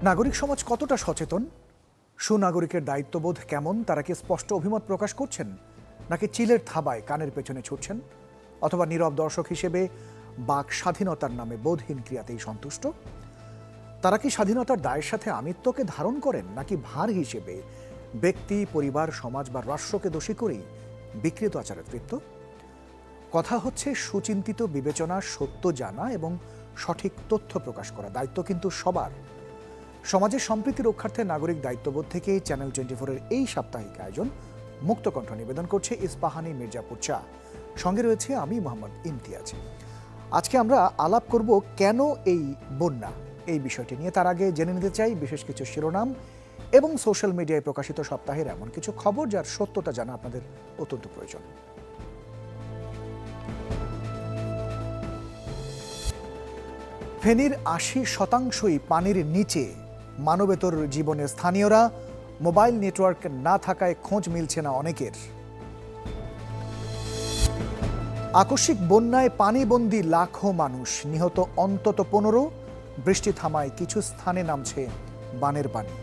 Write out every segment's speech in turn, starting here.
নাগরিক সমাজ কতটা সচেতন? সুনাগরিকের দায়িত্ববোধ কেমন? তারা কি স্পষ্ট অভিমত প্রকাশ করছেন, নাকি চিলের থাবায় কানের পেছনে ছুটছেন, অথবা নীরব দর্শক হিসেবে বাক স্বাধীনতার নামে বোধহীন ক্রিয়াতেই সন্তুষ্ট? তারা কি স্বাধীনতার দায়ের সাথে আমিত্বকে ধারণ করেন, নাকি ভার হিসেবে ব্যক্তি, পরিবার, সমাজ বা রাষ্ট্রকে দোষী করেই বিকৃত আচারে তৃপ্ত? কথা হচ্ছে সুচিন্তিত বিবেচনা, সত্য জানা এবং সঠিক তথ্য প্রকাশ করা। দায়িত্ব কিন্তু সবার। সমাজের সম্প্রীতি রক্ষার্থে নাগরিক দায়িত্ববোধ থেকে চ্যানেল 24-এর এই সাপ্তাহিক আয়োজন মুক্তকণ্ঠ নিবেদন করছে ইস্পাহানি মির্জাপুর চা। সঙ্গে রয়েছে আমি মোহাম্মদ ইমতিয়াজ। আজকে আমরা আলাপ করব কেন এই বন্যা, এই বিষয়টি নিয়ে। তার আগে জেনে নিতে চাই বিশেষ কিছু শিরোনাম এবং সোশ্যাল মিডিয়ায় প্রকাশিত সপ্তাহের এমন কিছু খবর যার সত্যতা জানা আপনাদের অত্যন্ত প্রয়োজন। ফেনীর ৮০% পানির নিচে। মানবেতর জীবনে স্থানীয়রা। মোবাইল নেটওয়ার্ক না থাকায় খোঁজ মিলছে না অনেকের। আকস্মিক বন্যায় পানিবন্দী লাখো মানুষ, নিহত অন্তত ১৫। বৃষ্টি থামায় কিছু স্থানে নামছে বানের পানি।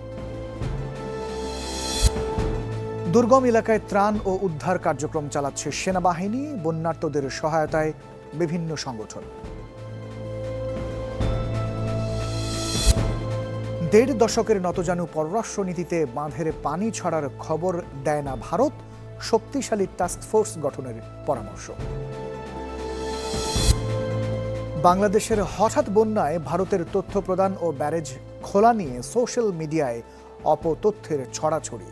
দুর্গম এলাকায় ত্রাণ ও উদ্ধার কার্যক্রম চালাচ্ছে সেনাবাহিনী, বন্যার্তদের সহায়তায় বিভিন্ন সংগঠন। ১.৫ দশকের নতজানু পররাষ্ট্রনীতিতে বাঁধের পানি ছড়ার খবর দেয় না ভারত। শক্তিশালী টাস্কফোর্স গঠনের পরামর্শ। বাংলাদেশের হঠাৎ বন্যায় ভারতের তথ্য প্রদান ও ব্যারেজ খোলা নিয়ে সোশ্যাল মিডিয়ায় অপতথ্যের ছড়াছড়ি।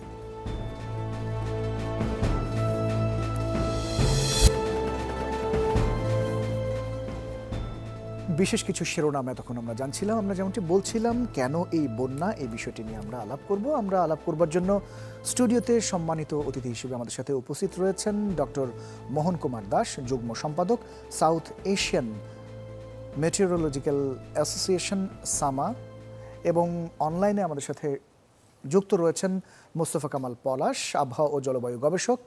বিশেষ কিছু শিরোনাম এতক্ষণ আমরা জানছিলাম। আমরা যেমনটি বলছিলাম, কেন এই বন্যা, এই বিষয়টি নিয়ে আমরা আলাপ করব। আমরা আলাপ করবার জন্য স্টুডিওতে সম্মানিত অতিথি হিসেবে আমাদের সাথে উপস্থিত রয়েছেন ডক্টর মোহন কুমার দাস, যুগ্ম সম্পাদক, সাউথ এশিয়ান মেটিওরোলজিক্যাল অ্যাসোসিয়েশন সামা, এবং অনলাইনে আমাদের সাথে যুক্ত রয়েছেন মোস্তফা কামাল পলাশ, আবহাওয়া ও জলবায়ু গবেষক,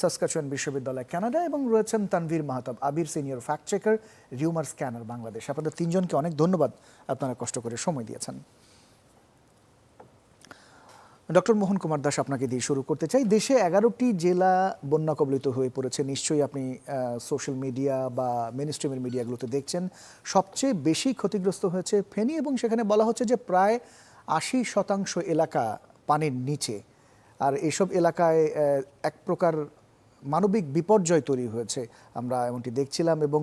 সাসকাচুয়ান বিশ্ববিদ্যালয়, কানাডা, এবং রয়েছেন Tanvir Mahtab Abir, senior fact checker, rumour scanner, Bangladesh. আপনাদের তিনজনকে অনেক ধন্যবাদ, আপনারা কষ্ট করে সময় দিয়েছেন। ডক্টর মোহন কুমার দাস, আপনাকে দিয়ে শুরু করতে চাই। দেশে 11টি জেলা বন্যা কবলিত হয়ে পড়েছে। নিশ্চয়ই আপনি সোশ্যাল মিডিয়া বা মেইনস্ট্রিমের মিডিয়াগুলোতে দেখছেন। সবচেয়ে বেশি ক্ষতিগ্রস্ত হয়েছে ফেনী, এবং সেখানে বলা হচ্ছে যে প্রায় ৮০% এলাকা পানির নিচে। আর এসব এলাকায় এক প্রকার মানবিক বিপর্যয় তৈরি হয়েছে, আমরা এমনটি দেখছিলাম। এবং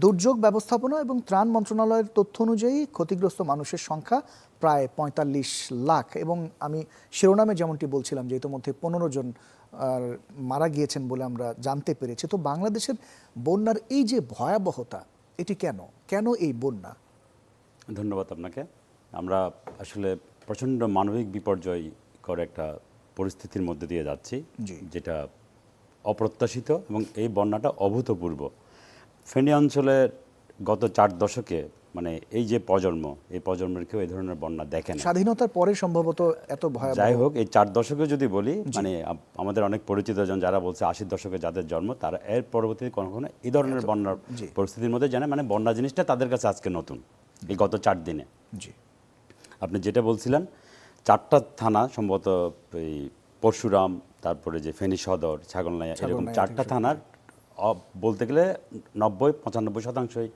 দুর্যোগ ব্যবস্থাপনা এবং ত্রাণ মন্ত্রণালয়ের তথ্য অনুযায়ী ক্ষতিগ্রস্ত মানুষের সংখ্যা প্রায় ৪৫ লাখ। এবং আমি শিরোনামে যেমনটি বলছিলাম যে ইতিমধ্যে ১৫ জন মারা গিয়েছেন বলে আমরা জানতে পেরেছি। তো বাংলাদেশের বন্যার এই যে ভয়াবহতা, এটি কেন এই বন্যা? ধন্যবাদ আপনাকে। আমরা আসলে প্রচণ্ড মানবিক বিপর্যয়কর একটা পরিস্থিতির মধ্যে দিয়ে যাচ্ছি, যেটা অপ্রত্যাশিত, এবং এই বন্যাটা অভূতপূর্ব। ফেনী অঞ্চলের গত ৪ দশকে, মানে এই যে প্রজন্ম, এই প্রজন্মের কেউ এই ধরনের বন্যা দেখে না। স্বাধীনতার পরে সম্ভবত এত ভয়াবহ। যাই হোক, এই ৪ দশকে যদি বলি, মানে আমাদের অনেক পরিচিত জন যারা বলছে ৮০ দশকে যাদের জন্ম, তারা এর পরবর্তীতে কখনো এই ধরনের বন্যার পরিস্থিতির মধ্যে জানে, মানে বন্যা জিনিসটা তাদের কাছে আজকে নতুন, এই গত ৪ দিনে। আপনি যেটা বলছিলেন, 4টা থানা, সম্ভবত এই পরশুরাম, তারপরে যে ফেনী সদর, ছাগলনাইয়া, এরকম 4টা থানার বলতে গেলে ৯০-৯৫%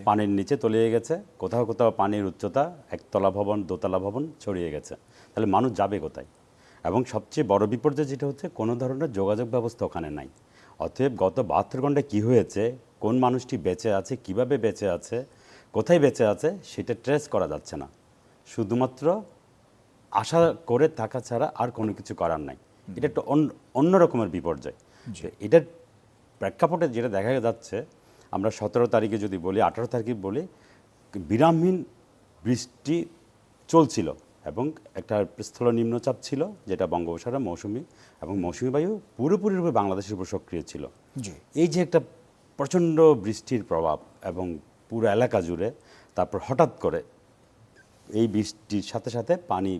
পানির নিচে তলিয়ে গেছে। কোথাও কোথাও পানির উচ্চতা একতলা ভবন, দোতলা ভবন ছড়িয়ে গেছে। তাহলে মানুষ যাবে কোথায়? এবং সবচেয়ে বড় বিপর্যয় যেটা হচ্ছে, কোনো ধরনের যোগাযোগ ব্যবস্থা ওখানে নাই। অতএব গত ৭২ ঘন্টায় কী হয়েছে, কোন মানুষটি বেঁচে আছে, কিভাবে বেঁচে আছে, কোথায় বেঁচে আছে, সেটা ট্রেস করা যাচ্ছে না। শুধুমাত্র আশা করে থাকা ছাড়া আর কোনো কিছু করার নাই। এটা একটা অন্য রকমের বিপর্যয়। এটার প্রেক্ষাপটে যেটা দেখা যাচ্ছে, আমরা ১৭ তারিখে যদি বলি, ১৮ তারিখে বলি, বিরামহীন বৃষ্টি চলছিল, এবং একটা স্থল নিম্নচাপ ছিল যেটা বঙ্গোপসাগরে মৌসুমি, এবং মৌসুমি বায়ু পুরোপুরিভাবে বাংলাদেশের উপর সক্রিয় ছিল। এই যে একটা প্রচণ্ড বৃষ্টির প্রভাব, এবং পুরো এলাকা জুড়ে, তারপর হঠাৎ করে এই বৃষ্টির সাথে সাথে পানি,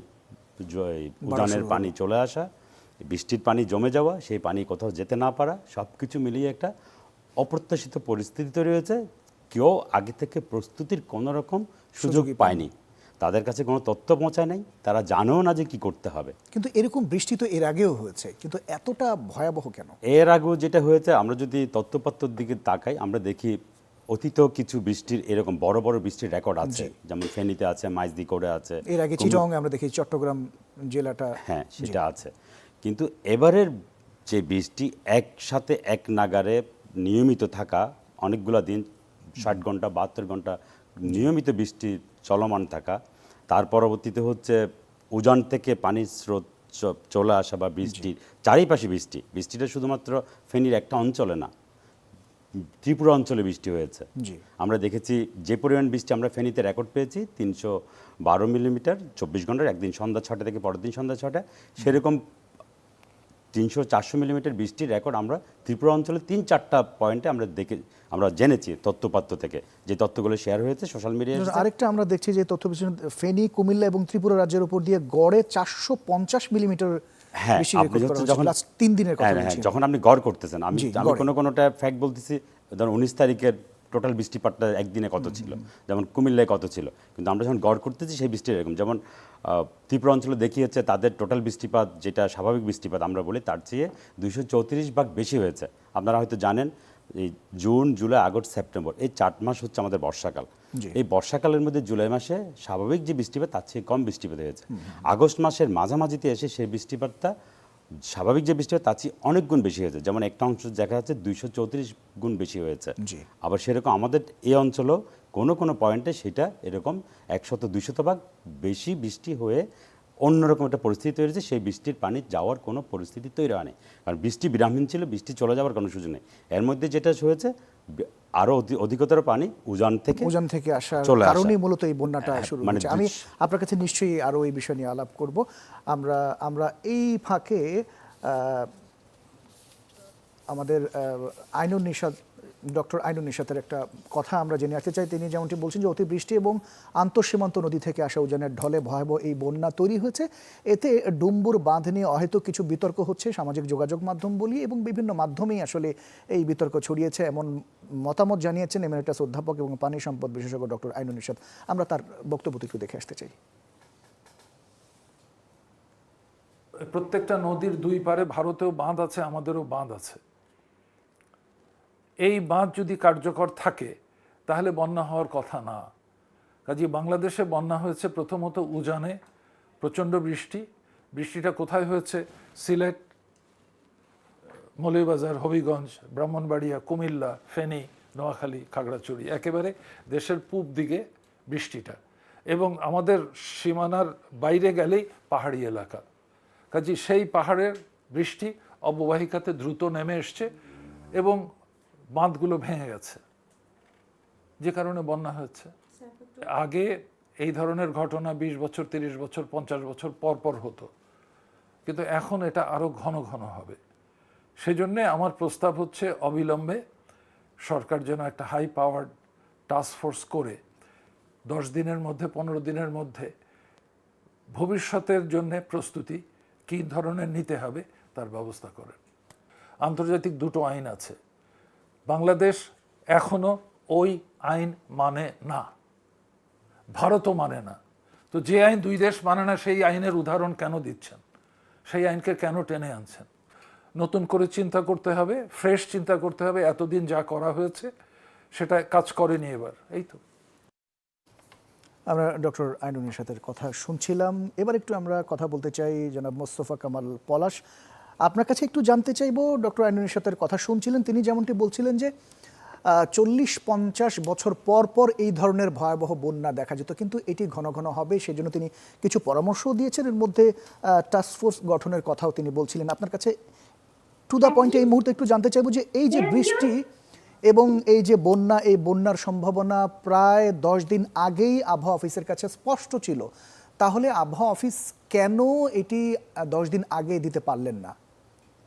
উজানের পানি চলে আসা, বৃষ্টির পানি জমে যাওয়া, সেই পানি কোথাও যেতে না পারা, সব কিছু মিলিয়ে একটা অপ্রত্যাশিত পরিস্থিতি তৈরি হয়েছে। কেউ আগে থেকে প্রস্তুতির কোনো রকম সুযোগ পায়নি। তাদের কাছে কোনো তথ্য পৌঁছায় নাই, তারা জানেও না যে কি করতে হবে। কিন্তু এরকম বৃষ্টি তো এর আগেও হয়েছে, কিন্তু এতটা ভয়াবহ কেন? এর আগেও যেটা হয়েছে, আমরা যদি তথ্যপত্রের দিকে তাকাই, আমরা দেখি অতীতেও কিছু বৃষ্টির এরকম বড় বড় বৃষ্টির রেকর্ড আছে, যেমন ফেনীতে আছে, মাইজদিকোড়ে আছে, এর আগে চিটাগং আমরা দেখি, চট্টগ্রাম জেলাটা। হ্যাঁ সেটা আছে। কিন্তু এবারের যে বৃষ্টি একসাথে এক নাগারে নিয়মিত থাকা, অনেকগুলো দিন 60 ঘন্টা 72 ঘন্টা নিয়মিত বৃষ্টি চলমান থাকা, তার পরবর্তীতে হচ্ছে উজান থেকে পানির স্রোত চলে আসা বা বৃষ্টির চারিপাশে বৃষ্টিটা শুধুমাত্র ফেনীর একটা অঞ্চলে না, ত্রিপুরা অঞ্চলে বৃষ্টি হয়েছে। জি, আমরা দেখেছি যে পরিমাণ বৃষ্টি আমরা ফেনীতে রেকর্ড পেয়েছি 312 মিলিমিটার 24 ঘন্টার, একদিন সন্ধ্যা 6টা থেকে পরের দিন সন্ধ্যা 6টা, সেরকম 300-400 মিলিমিটার বৃষ্টির রেকর্ড আমরা ত্রিপুরা অঞ্চলে 3-4টা পয়েন্টে আমরা জেনেছি তথ্যপাত্র থেকে, যে তথ্যগুলো শেয়ার হয়েছে সোশ্যাল মিডিয়ায়। আরেকটা আমরা দেখছি যে তথ্য বিশ্লেষণ, ফেনী, কুমিল্লা এবং ত্রিপুরা রাজ্যের উপর দিয়ে গড়ে 450 মিলিমিটার হ্যাঁ, বৃষ্টি আপনি রেকর্ড করা হচ্ছে হয়েছে যখন লাস্ট 3 দিনের কথা হ্যাঁ, বলছি। যখন আপনি গড় করতেছেন, আমি জি, আমি গড়ে। কোনোটা ফ্যাক্ট বলতেছি, ধরুন 19 তারিখের টোটাল বৃষ্টিপাতটা একদিনে কত ছিল, যেমন কুমিল্লায় কত ছিল, কিন্তু আমরা যখন গড় করতেছি সেই বৃষ্টি এরকম, যেমন ত্রিপুরা অঞ্চলে দেখিয়েছে তাদের টোটাল বৃষ্টিপাত, যেটা স্বাভাবিক বৃষ্টিপাত আমরা বলি, তার চেয়ে 234 ভাগ বেশি হয়েছে। আপনারা হয়তো জানেন, এই জুন, জুলাই, আগস্ট, সেপ্টেম্বর এই 4 মাস হচ্ছে আমাদের বর্ষাকাল। জি। এই বর্ষাকালের মধ্যে জুলাই মাসে স্বাভাবিক যে বৃষ্টিপাত তার চেয়ে কম বৃষ্টিপাত হয়েছে। আগস্ট মাসের মাঝামাঝিতে এসে সেই বৃষ্টিপাতটা স্বাভাবিক যে বৃষ্টি হয় তার চেয়ে অনেক গুণ বেশি হয়েছে, যেমন একটা অংশ দেখা যাচ্ছে 234 গুণ বেশি হয়েছে। জি। আবার সেরকম আমাদের এই অঞ্চলেও কোনো কোনো পয়েন্টে সেটা এরকম 100-200 ভাগ বেশি বৃষ্টি হয়ে অন্যরকম একটা পরিস্থিতি তৈরি হয়েছে, সেই বৃষ্টির পানি যাওয়ার কোনো পরিস্থিতি তৈরি হয়নি, কারণ বৃষ্টি বিরামহীন ছিল, বৃষ্টি চলে যাওয়ার কোনো সুযোগ নেই। এর মধ্যে যেটা হয়েছে, আরও অধিকতর পানি উজান থেকে আসার চলে আসা। কারণেই মূলত এই বন্যাটা শুরু মানে হয়েছে। আমি আপনার কাছে নিশ্চয়ই আরও এই বিষয় নিয়ে আলাপ করব। আমরা এই ফাঁকে আমাদের আইনুন নিশাত, ডক্টর আইনুন নিশাতের একটা কথা আমরা জেনে আসতে চাই। তিনি যেমনটি বলছেন যে অতিবৃষ্টি এবং আন্তঃসীমান্ত নদী থেকে আসা উজানের ঢলে ভয়াবহ এই বন্যা তৈরি হয়েছে। এতে ডুম্বুর বাঁধ নিয়ে অহেতুক কিছু বিতর্ক হচ্ছে সামাজিক যোগাযোগ মাধ্যম বলি, এবং বিভিন্ন মাধ্যমেই আসলে এই বিতর্ক ছড়িয়েছে, এমন মতামত জানিয়েছেন এমেরিটাস অধ্যাপক এবং পানি সম্পদ বিশেষজ্ঞ ডক্টর আইনুন নিশাত। আমরা তার বক্তব্য একটু দেখে আসতে চাই। প্রত্যেকটা নদীর দুই পারে ভারতেও বাঁধ আছে, আমাদেরও বাঁধ আছে। এই বাঁধ যদি কার্যকর থাকে তাহলে বন্যা হওয়ার কথা না। কাজে বাংলাদেশে বন্যা হয়েছে প্রথমত উজানে, প্রচণ্ড বৃষ্টিটা কোথায় হয়েছে? সিলেট, মৌলভীবাজার, হবিগঞ্জ, ব্রাহ্মণবাড়িয়া, কুমিল্লা, ফেনী, নোয়াখালী, খাগড়াছড়ি, একেবারে দেশের পূব দিকে বৃষ্টিটা, এবং আমাদের সীমানার বাইরে গেলেই পাহাড়ি এলাকা। কাজে সেই পাহাড়ের বৃষ্টি অববাহিকাতে দ্রুত নেমে এসছে এবং বাঁধগুলো ভেঙে গেছে, যে কারণে বন্যা হয়েছে। আগে এই ধরনের ঘটনা 20 বছর, 30 বছর, 50 বছর পর পর হতো, কিন্তু এখন এটা আরও ঘন ঘন হবে। সেজন্যে আমার প্রস্তাব হচ্ছে অবিলম্বে সরকার যেন একটা হাই পাওয়ার্ড টাস্ক ফোর্স করে 10 দিনের মধ্যে, 15 দিনের মধ্যে ভবিষ্যতের জন্য প্রস্তুতি কী ধরনের নিতে হবে তার ব্যবস্থা করেন। আন্তর্জাতিক দুটো আইন আছে, বাংলাদেশ এখনো ওই আইন মানে না, ভারতও মানে না। তো যে আইন দুই দেশ মানে না, সেই আইনের উদাহরণ কেন দিচ্ছেন? সেই আইনকে কেন টেনে আনছেন? নতুন করে চিন্তা করতে হবে, ফ্রেশ চিন্তা করতে হবে। এতদিন যা করা হয়েছে সেটা কাজ করেনি এবার, এই তো। আমরা ডক্টর আইনুন নিশাতের কথা শুনছিলাম। এবার একটু আমরা কথা বলতে চাই জনাব মোস্তফা কামাল পলাশ। আপনার কাছে একটু জানতে চাইবো, ডক্টর আইনুন নিশাতের কথা শুনছিলেন, তিনি যেমনটি বলছিলেন যে 40-50 বছর পর পর এই ধরনের ভয়াবহ বন্যা দেখা যেত, কিন্তু এটি ঘন ঘন হবে, সেজন্য তিনি কিছু পরামর্শ দিয়েছেন। এর মধ্যে টাস্কফোর্স গঠনের কথাও তিনি বলছিলেন। আপনার কাছে টু দ্য পয়েন্ট এই মুহূর্তে একটু জানতে চাইবো যে এই যে বৃষ্টি এবং এই যে বন্যা, এই বন্যার সম্ভাবনা প্রায় 10 দিন আগেই আবহাওয়া অফিসের কাছে স্পষ্ট ছিল, তাহলে আবহাওয়া অফিস কেন এটি 10 দিন আগে দিতে পারলেন না?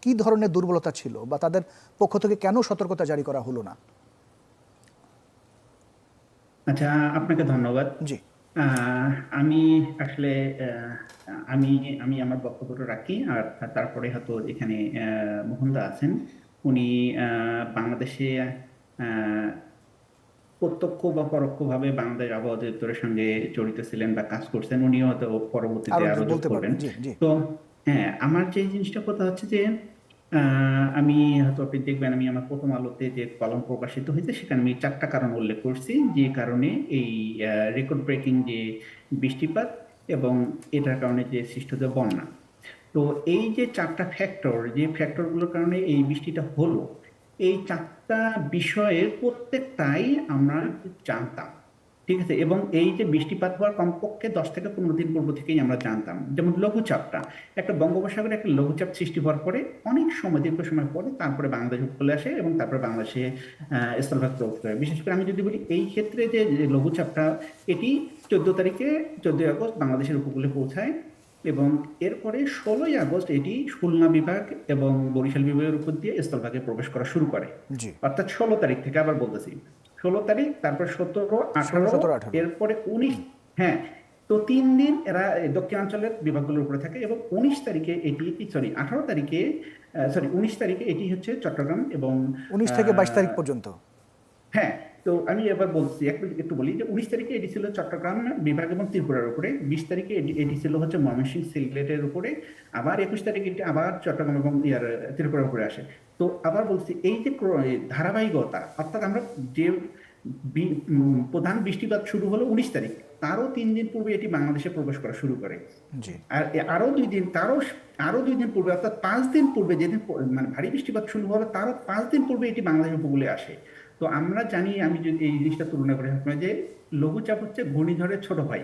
কি ধরনের দুর্বলতা ছিল, বা তাদের পক্ষ থেকে কেন সতর্কতা জারি করা হলো না? আচ্ছা, আপনাকে ধন্যবাদ। জি, আমি আসলে আমি আমি আমার বক্তব্যটা রাখি, আর তারপরে হয়তো এখানে মোহনদা আছেন, উনি বাংলাদেশে প্রত্যক্ষ বা পরোক্ষভাবে বাংলাদেশ আবহাওয়া অধিদপ্তরের সঙ্গে জড়িত ছিলেন বা কাজ করছেন, উনিও হয়তো পরবর্তীতে আরো আরো যোগ বলতে করবেন। পারবেন, জি জি। তো হ্যাঁ, আমার যে জিনিসটা কথা হচ্ছে যে আমি হয়তো আপনি দেখবেন আমি আমার প্রথম আলোতে যে কলাম প্রকাশিত হয়েছে সেখানে আমি 4টা কারণ উল্লেখ করছি যে কারণে এই রেকর্ড ব্রেকিং যে বৃষ্টিপাত এবং এটার কারণে যে সৃষ্ট যে বন্যা। তো এই যে 4টা ফ্যাক্টর, যে ফ্যাক্টরগুলোর কারণে এই বৃষ্টিটা হলো, এই 4টা বিষয়ের প্রত্যেকটাই আমরা জানতাম, ঠিক আছে? এবং এই যে বৃষ্টিপাত হওয়ার কমপক্ষে 10 থেকে 15 দিন পূর্ব থেকেই আমরা জানতাম। যেমন লঘুচাপটা, একটা বঙ্গোপসাগরে একটা লঘুচাপ সৃষ্টি হওয়ার পরে অনেক সময়, দীর্ঘ সময় পরে তারপরে বাংলাদেশ উপকূলে আসে এবং তারপরে বাংলাদেশে স্থলভাগ প্রবেশ করে। বিশেষ করে আমি যদি বলি এই ক্ষেত্রে যে যে লঘুচাপটা, এটি 14 আগস্ট বাংলাদেশের উপকূলে পৌঁছায় এবং এরপরে 16 আগস্ট এটি খুলনা বিভাগ এবং বরিশাল বিভাগের উপর দিয়ে স্থলভাগে প্রবেশ করা শুরু করে। জি। অর্থাৎ 16 তারিখ থেকে, আবার বলতেছি 16 তারিখ, তারপর 17, 18, 17, 18 এরপরে 19। হ্যাঁ, তো 3 দিন এরা দক্ষিণাঞ্চলের বিভাগগুলোর উপরে থাকে এবং 19 তারিখে এটি, সরি 18 তারিখে, সরি 19 তারিখে এটি হচ্ছে চট্টগ্রাম এবং 19 থেকে 22 তারিখ পর্যন্ত। হ্যাঁ। তো আমি এবার বলছি, একটু একটু বলি যে 19 তারিখে এটি ছিল চট্টগ্রাম বিভাগ এবং ত্রিপুরার উপরে, 20 তারিখে এটি ছিল হচ্ছে ময়মনসিংহ সিলেটের উপরে, আবার 21 তারিখে এটি আবার চট্টগ্রাম এবং ত্রিপুরার উপরে আসে। তো আবার বলছি এই যে ধারাবাহিকতা, অর্থাৎ আমরা যে প্রধান বৃষ্টিপাত শুরু হলো 19 তারিখ, তারও 3 দিন পূর্বে এটি বাংলাদেশে প্রবেশ করা শুরু করে। জি। আর আরো 2 দিন, আরো 2 দিন পূর্বে, অর্থাৎ 5 দিন পূর্বে, যেদিন মানে ভারী বৃষ্টিপাত শুরু হলো তারও 5 দিন পূর্বে এটি বাংলাদেশ উপকূলে আসে। তো আমরা জানি, আমি যদি এই জিনিসটা তুলনা করে যে লঘুচাপ হচ্ছে ঘূর্ণিঝড়ের ছোট ভাই,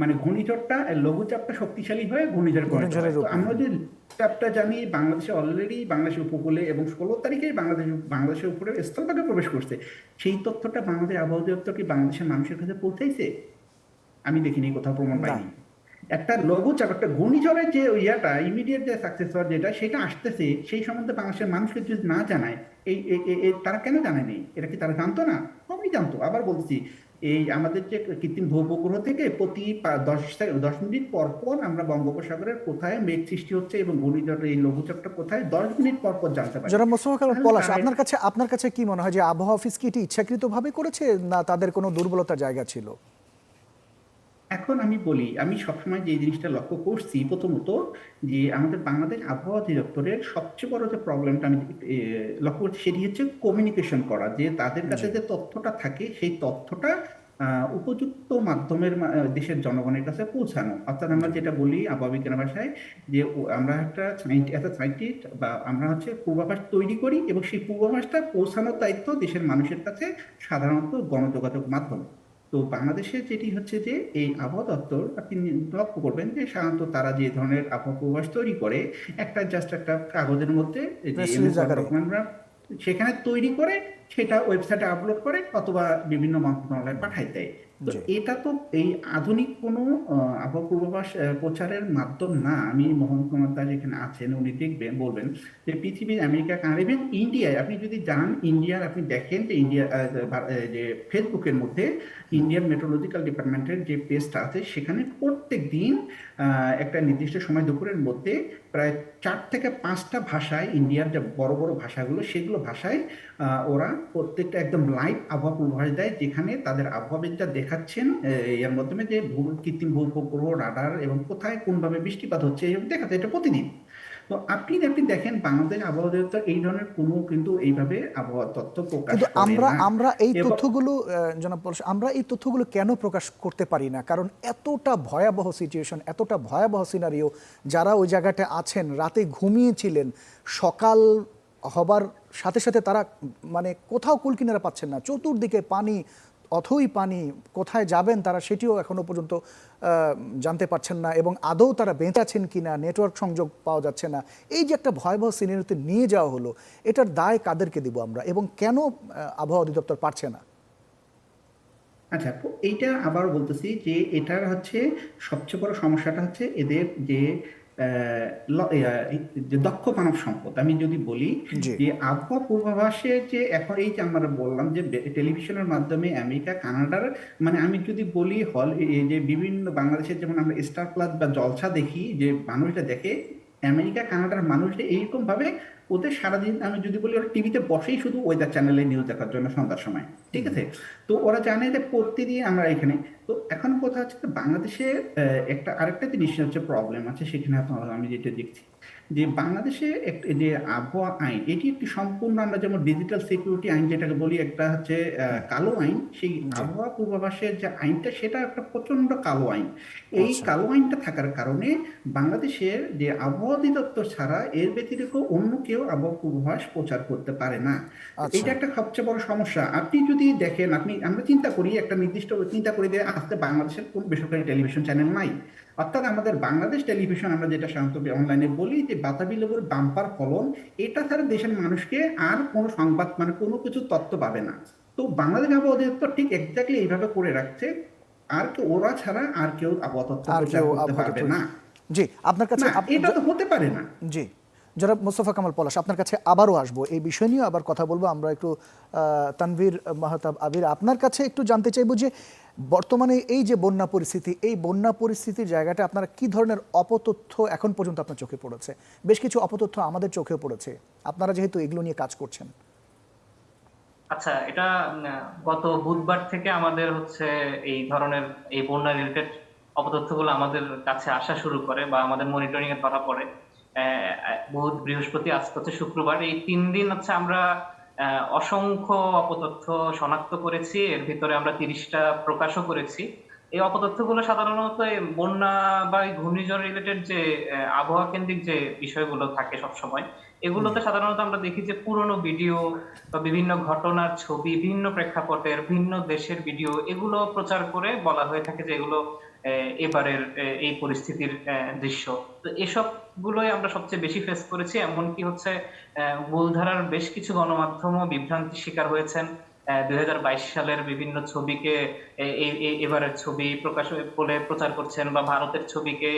মানে ঘূর্ণিঝড়টা, লঘুচাপটা শক্তিশালী হয়ে ঘূর্ণিঝড়ে পরিণত হয়। ঘূর্ণিঝড়ের তো রূপ আমরা নেয়। যে চাপটা জানি বাংলাদেশে অলরেডি, বাংলাদেশের উপকূলে এবং 16 তারিখে বাংলাদেশের উপরে স্থলভাগে প্রবেশ করছে, সেই তথ্যটা বাংলাদেশ আবহাওয়া অধিদপ্তর কি বাংলাদেশের মানুষের কাছে পৌঁছাইছে? আমি দেখিনি, কোথাও প্রমাণ না। পাইনি। একটা লঘুচাপ, একটা ঘূর্ণিঝড়ের যে ইয়াটা ইমিডিয়েট যে সাকসেসর যেটা, সেটা আসতেছে, সেই সম্বন্ধে বাংলাদেশের মানুষকে যদি না জানায়, তারা কেন জানেনি? এটা কি তারা জানতো না? সবাই জানতো। আবার বলছি, এই আমাদের যে কৃত্রিম ভূ-উপগ্রহ থেকে প্রতি 10 মিনিট পর পর আমরা বঙ্গোপসাগরের কোথায় মেঘ সৃষ্টি হচ্ছে এবং ঘূর্ণিঝড়ের এই লঘুচাপটা কোথায় 10 মিনিট পর পর জানতে পারি। জনাব মোস্তফা কামাল তাহলে পলাশ, তারা- আপনার কাছে কি মনে হয় যে আবহাওয়া অফিস কি এটি ইচ্ছাকৃতভাবে করেছে, না তাদের কোনো দুর্বলতার জায়গা ছিল? এখন আমি বলি, আমি সবসময় যে জিনিসটা লক্ষ্য করছি, প্রথমত যে আমাদের বাংলাদেশ আবহাওয়া অধিদপ্তরের সবচেয়ে বড় যে প্রবলেমটা আমি লক্ষ্য করছি, সেটি হচ্ছে কমিউনিকেশন করা, যে তাদের কাছে যে তথ্যটা থাকে সেই তথ্যটা উপযুক্ত মাধ্যমের দেশের জনগণের কাছে পৌঁছানো। অর্থাৎ আমরা যেটা বলি আবহাওয়া বিজ্ঞানের ভাষায়, যে আমরা একটা সাইন্টিস্ট বা আমরা হচ্ছে পূর্বাভাস তৈরি করি এবং সেই পূর্বাভাসটা পৌঁছানোর দায়িত্ব দেশের মানুষের কাছে, সাধারণত গণযোগাযোগ মাধ্যম। তো বাংলাদেশে যেটি হচ্ছে যে এই আবহাওয়া দপ্তর, আপনি লক্ষ্য করবেন যে সাধারণত তারা যে ধরনের আবহাওয়া পূর্বাভাস তৈরি করে, জাস্ট একটা কাগজের মধ্যে যে Press release আকারে। ডকুমেন্টরা সেখানে তৈরি করে সেটা ওয়েবসাইটে আপলোড করে অথবা বিভিন্ন মন্ত্রণালয়ে পাঠাই দেয়। তো জি। এটা তো এই আধুনিক কোনো আবহাওয়া পূর্বাভাস প্রচারের মাধ্যম না। আমি মোহন কুমার দাস এখানে আছেন, উনি দেখবেন, বলবেন যে পৃথিবীর, আমেরিকা, কানাডা, ইভেন ইন্ডিয়ায় আপনি যদি যান, ইন্ডিয়ার আপনি দেখেন যে ইন্ডিয়া যে ফেসবুকের মধ্যে ইন্ডিয়ান মেট্রোলজিক্যাল ডিপার্টমেন্টের যে পেজটা আছে, সেখানে প্রত্যেক দিন একটা নির্দিষ্ট সময় দুপুরের মধ্যে প্রায় 4 থেকে 5টা ভাষায়, ইন্ডিয়ার যে বড় বড় ভাষাগুলো, সেগুলো ভাষায় ওরা প্রত্যেকটা একদম লাইভ আবহাওয়া পূর্বাভাস দেয়, যেখানে তাদের আবহাওয়াবিদরা দেখাচ্ছেন এর মাধ্যমে যে কৃত্রিম ভূ-উপগ্রহ, রাডার এবং কোথায় কোনভাবে বৃষ্টিপাত হচ্ছে দেখাচ্ছে, এটা প্রতিদিন। তো আপনি দেখেন বাংলাদেশ আবহাওয়া অধিদপ্তর এই ধরনের কোনো কিন্তু এইভাবে আবহাওয়া তথ্য প্রকাশ কিন্তু করে আমরা না। আমরা এই এবং তথ্যগুলো জনাব পলাশ, আমরা এই তথ্যগুলো কেন প্রকাশ করতে পারি না? কারণ এতটা ভয়াবহ সিচুয়েশন, এতটা ভয়াবহ সিনারিও, যারা ওই জায়গাটা আছেন, রাতে ঘুমিয়েছিলেন, সকাল হবার সাথে সাথে তারা মানে কোথাও কুলকিনারা পাচ্ছেন না, চতুর্দিকে পানি, অথই পানি, কোথায় যাবেন তারা সেটিও এখনো পর্যন্ত জানতে পারছেন না, এবং আদৌ তারা বেঁচে আছেন কিনা, নেটওয়ার্ক সংযোগ পাওয়া যাচ্ছে না। এই যে একটা ভয়াবহ সিনারিওতে নিয়ে যাওয়া হলো, এটার দায় কাদেরকে দিব আমরা, এবং কেন আবহাওয়া অধিদপ্তর পারছে না? আচ্ছা, এইটা আবার বলতেছি যে এটার হচ্ছে সবচেয়ে বড় সমস্যাটা হচ্ছে এদের যে যে দক্ষ মানব সম্পদ। আমি যদি বলি জি। যে আবহাওয়া পূর্বাভাসে যে এখন এই যে আমরা বললাম যে টেলিভিশনের মাধ্যমে আমেরিকা, কানাডার, মানে আমি যদি বলি এই যে বিভিন্ন বাংলাদেশের যেমন আমরা স্টার প্লাস বা জলসা দেখি, যে মানুষরা দেখে, আমেরিকা, কানাডার মানুষরা এইরকম ভাবে ওদের সারাদিন আমি যদি বলি ওরা টিভিতে বসেই শুধু ওয়েদার চ্যানেলে নিউজ দেখার জন্য সন্ধ্যার সময়, ঠিক আছে? তো ওরা জানে যে প্রতিদিন আমরা এখানে। তো এখন কথা হচ্ছে যে বাংলাদেশে একটা আরেকটা জিনিস হচ্ছে প্রবলেম আছে সেখানে আমি যেটা দেখছি যে বাংলাদেশে যে আবহাওয়া আইন, এটি একটি সম্পূর্ণ, আমরা যেমন ডিজিটাল সিকিউরিটি আইন যেটাকে বলি, একটা হচ্ছে কালো আইন। সেই আবহাওয়া পূর্বাভাসের যে আইনটা সেটা একটা প্রচন্ড কালো আইন। এই কালো আইনটা থাকার কারণে বাংলাদেশের যে আবহাওয়া অধিদপ্তর ছাড়া এর ব্যতিরিক্ত অন্য কেউ আবহাওয়া পূর্বাভাস প্রচার করতে পারে না। এটা একটা সবচেয়ে বড় সমস্যা। আপনি যদি দেখেন, আমরা চিন্তা করি, একটা নির্দিষ্ট চিন্তা করি যে আজকে বাংলাদেশের কোন বেসরকারি টেলিভিশন চ্যানেল নাই, অর্থাৎ আমাদের বাংলাদেশ টেলিভিশন, আমরা যেটা সাধারণত অনলাইনে বলি যে বাতাবি লেবুর বাম্পার ফলন, এটা ছাড়া দেশের মানুষকে আর কোনো সংবাদ মানে কোনো কিছু তথ্য পাবে না। তো বাংলাদেশ আবহাওয়া অধিদপ্তর ঠিক এক্স্যাক্টলি এইভাবে করে রাখছে, আর কেউ, ওরা ছাড়া আর কেউ আবহাওয়া তথ্য প্রচার করতে পারবে না। জি, আপনার কাছে এটা তো হতে পারে না। জি, জনাব মোস্তফা কামাল পলাশ, আপনার কাছে আবারও আসবো, এই বিষয় নিয়ে আবার কথা বলবো আমরা একটু। তানভীর মাহতাব আবির, আপনার কাছে একটু জানতে চাইবো যে বর্তমানে এই যে বন্যা পরিস্থিতি, এই বন্যা পরিস্থিতির জায়গাটা আপনারা কি ধরনের অপতথ্য এখন পর্যন্ত আপনার চোখে পড়েছে? বেশ কিছু অপতথ্য আমাদের চোখেও পড়েছে, আপনারা যেহেতু এগুলো নিয়ে কাজ করছেন। আচ্ছা, এটা গত বুধবার থেকে আমাদের হচ্ছে এই ধরনের এই বন্যা রিলেটেড অপতথ্যগুলো আমাদের কাছে আসা শুরু করে বা আমাদের মনিটরিং এ ধরা পড়ে। বুধ, বৃহস্পতি, আজকে হচ্ছে শুক্রবার, এই 3 দিন হচ্ছে আমরা অসংখ্য অপতথ্য শনাক্ত করেছি। এর ভিতরে আমরা 30টা প্রকাশও করেছি। এই অপতথ্যগুলো সাধারণত এই বন্যা বা এই ঘূর্ণিঝড় রিলেটেড যে আবহাওয়া কেন্দ্রিক যে বিষয়গুলো থাকে সব সময়, এগুলোতে সাধারণত আমরা দেখি যে পুরনো ভিডিও বা বিভিন্ন ঘটনার ছবি, ভিন্ন প্রেক্ষাপটের ভিন্ন দেশের ভিডিও, এগুলো প্রচার করে বলা হয়ে থাকে যে এগুলো এবারের এই পরিস্থিতির দৃশ্য। তো এসব গুলোই আমরা সবচেয়ে বেশি ফেস করেছি। এমনকি হচ্ছে মূলধারার বেশ কিছু গণমাধ্যমও বিভ্রান্তির শিকার হয়েছেন। 2022 সালের বিভিন্ন ছবিকে এবারের ছবি প্রকাশ বলে প্রচার করছেন, বা ভারতের ছবিকে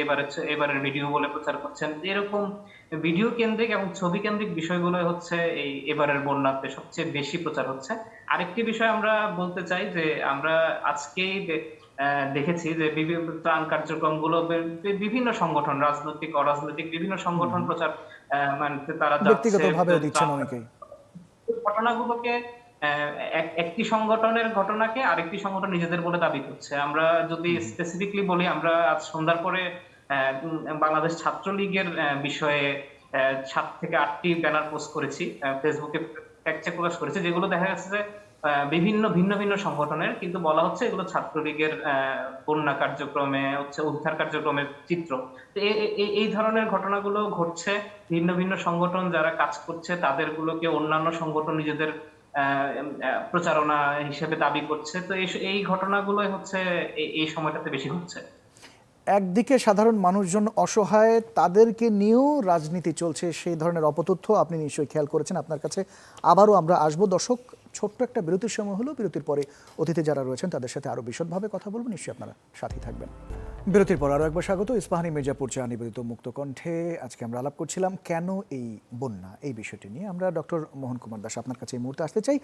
এবারের ভিডিও বলে প্রচার করছেন। এরকম ভিডিও কেন্দ্রিক এবং ছবি কেন্দ্রিক বিষয়গুলো হচ্ছে এই এবারের বন্যাতে সবচেয়ে বেশি প্রচার হচ্ছে। আরেকটি বিষয় আমরা বলতে চাই যে আমরা আজকেই দেখেছি যে ত্রাণ কার্যক্রমগুলো বিভিন্ন সংগঠন, রাজনৈতিক অরাজনৈতিক বিভিন্ন সংগঠন প্রচার মানে তারা ব্যক্তিগতভাবেও দিচ্ছেন অনেকেই। ঘটনাগুলোকে একটি সংগঠনের ঘটনাকে আরেকটি সংগঠন নিজেদের বলে দাবি করছে। আমরা যদি স্পেসিফিকলি বলি, আমরা আজ সন্ধ্যার পরে বাংলাদেশ ছাত্রলীগের বিষয়ে 7 থেকে 8টি ব্যানার পোস্ট করেছি, ফেসবুকে ফ্যাক্ট চেক প্রকাশ করেছি, যেগুলো দেখা যাচ্ছে যে বিভিন্ন ভিন্ন ভিন্ন সংগঠনের, কিন্তু বলা হচ্ছে এগুলো ছাত্রলীগের বন্যা কার্যক্রমে হচ্ছে উদ্ধার কার্যক্রমের চিত্র। তো এই ধরনের ঘটনাগুলো ঘটছে। ভিন্ন ভিন্ন সংগঠন যারা কাজ করছে তাদেরগুলোকে অন্যান্য সংগঠন নিজেদের প্রচারণা হিসেবে দাবি করছে। তো এই ঘটনাগুলোই হচ্ছে এই সময়টাতে বেশি হচ্ছে। একদিকে সাধারণ মানুষজন অসহায়, তাদেরকে নিয়েও রাজনীতি চলছে, সেই ধরনের অপতথ্য আপনি নিশ্চয়ই খেয়াল করেছেন। আপনার কাছে আবারও আমরা আসবো। দর্শক, ছোট্ট একটা বিরতির সময় হলো, বিরতির পরে অতিথি যারা রয়েছেন তাদের সাথে আরও বিশদভাবে কথা বলবো, নিশ্চয়ই আপনারা সাথী থাকবেন। বিরতির পর আরও একবার স্বাগত ইস্পাহানি মির্জাপুর চা নিবেদিত মুক্ত কণ্ঠে। আজকে আমরা আলাপ করছিলাম কেন এই বন্যা, এই বিষয়টি নিয়ে। আমরা ডক্টর মোহন কুমার দাস আপনার কাছে এই মুহূর্তে আসতে চাই।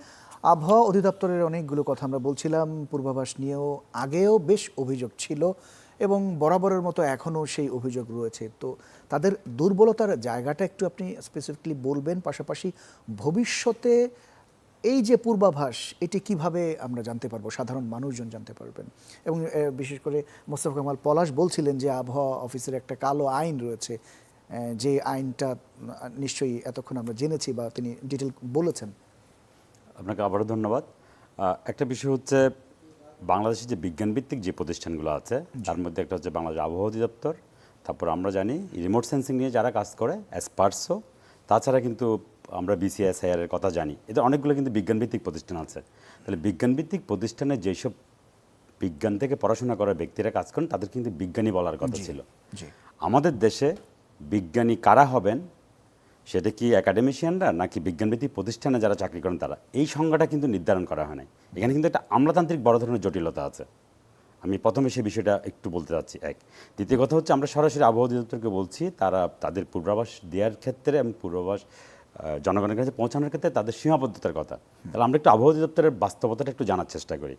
আবহাওয়া অধিদপ্তরের অনেকগুলো কথা আমরা বলছিলাম, পূর্বাভাস নিয়েও আগেও বেশ অভিযোগ ছিল এবং বরাবরের মতো এখনও সেই অভিযোগ রয়েছে। তো তাদের দুর্বলতার জায়গাটা একটু আপনি স্পেসিফিকলি বলবেন, পাশাপাশি ভবিষ্যতে এই যে পূর্বাভাস, এটি কিভাবে আমরা জানতে পারবো, সাধারণ মানুষজন জানতে পারবেন? এবং বিশেষ করে মোস্তফা কামাল পলাশ বলছিলেন যে আবহাওয়া অফিসের একটা কালো আইন রয়েছে, যে আইনটা নিশ্চয়ই এতক্ষণ আমরা জেনেছি বা তিনি ডিটেল বলেছেন। আপনাকে আবারও ধন্যবাদ। একটা বিষয় হচ্ছে, বাংলাদেশের যে বিজ্ঞানভিত্তিক যে প্রতিষ্ঠানগুলো আছে তার মধ্যে একটা হচ্ছে বাংলাদেশ আবহাওয়া অধিদপ্তর, তারপর আমরা জানি রিমোট সেন্সিং নিয়ে যারা কাজ করে এক্সপার্টসও, তাছাড়া কিন্তু আমরা বিসিএসআইআর এর কথা জানি। এদের অনেকগুলো কিন্তু বিজ্ঞানভিত্তিক প্রতিষ্ঠান আছে। তাহলে বিজ্ঞানভিত্তিক প্রতিষ্ঠানে যেসব বিজ্ঞান থেকে পড়াশোনা করা ব্যক্তিরা কাজ করেন তাদের কিন্তু বিজ্ঞানী বলার কথা ছিল। আমাদের দেশে বিজ্ঞানী কারা হবেন, সেটা কি একাডেমিশিয়ানরা নাকি বিজ্ঞানভিত্তিক প্রতিষ্ঠানে যারা চাকরি করেন তারা, এই সংজ্ঞাটা কিন্তু নির্ধারণ করা হয় নাই। এখানে কিন্তু একটা আমলাতান্ত্রিক বড় ধরনের জটিলতা আছে। আমি প্রথমে সেই বিষয়টা একটু বলতে চাচ্ছি। দ্বিতীয় কথা হচ্ছে, আমরা সরাসরি আবহাওয়া অধিদপ্তরকে বলছি তারা তাদের পূর্বাভাস দেওয়ার ক্ষেত্রে এবং পূর্বাভাস জনগণের কাছে পৌঁছানোর ক্ষেত্রে তাদের সীমাবদ্ধতার কথা। তাহলে আমরা একটু আবহাওয়া অধিদপ্তরের বাস্তবতাটা একটু জানার চেষ্টা করি।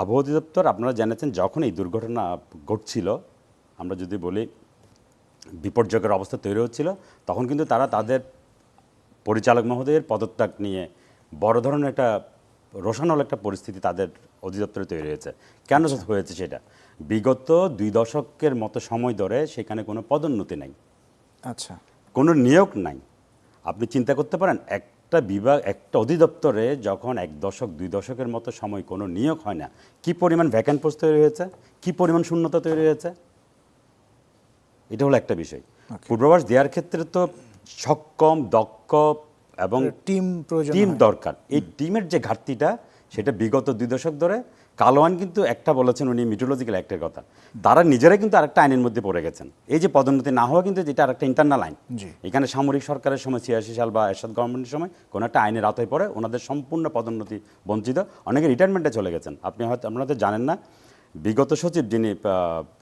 আবহাওয়া অধিদপ্তর, আপনারা জেনেছেন, যখন এই দুর্ঘটনা ঘটছিল, আমরা যদি বলি বিপর্যয়ের অবস্থা তৈরি হচ্ছিল, তখন কিন্তু তারা তাদের পরিচালক মহোদয়ের পদত্যাগ নিয়ে বড় ধরনের একটা রোষানল একটা পরিস্থিতি তাদের অধিদপ্তরে তৈরি হয়েছে। কেন হয়েছে সেটা? বিগত 2 দশকের মতো সময় ধরে সেখানে কোনো পদোন্নতি নাই, আচ্ছা, কোনো নিয়োগ নাই। আপনি চিন্তা করতে পারেন একটা বিভাগ, একটা অধিদপ্তরে যখন 1 দশক 2 দশকের মতো সময় কোনো নিয়োগ হয় না, কি পরিমাণ ভ্যাকেন্ট পোস্ট তৈরি হয়েছে, কি পরিমাণ শূন্যতা তৈরি হয়েছে। এটা হলো একটা বিষয়। পূর্বাভাস দেওয়ার ক্ষেত্রে তো সক্ষম, দক্ষ এবং টিম প্রয়োজন টিম হয়। দরকার। এই টিমের যে ঘাটতিটা, সেটা বিগত 2 দশক ধরে কালোয়ান কিন্তু একটা বলেছেন, উনি মিটোলজিক্যাল অ্যাক্টের কথা, তারা নিজেরাই কিন্তু আরেকটা আইনের মধ্যে পড়ে গেছেন। এই যে পদোন্নতি না হওয়া কিন্তু যেটা আরেকটা ইন্টারনাল আইন। জি। এখানে সামরিক সরকারের সময় 86 সাল বা এরশাদ গভর্নমেন্টের সময় কোনো একটা আইনের আওতায় পড়ে ওনাদের সম্পূর্ণ পদোন্নতি বঞ্চিত, অনেকে রিটায়ারমেন্টে চলে গেছেন। আপনারা তো জানেন না, বিগত সচিব যিনি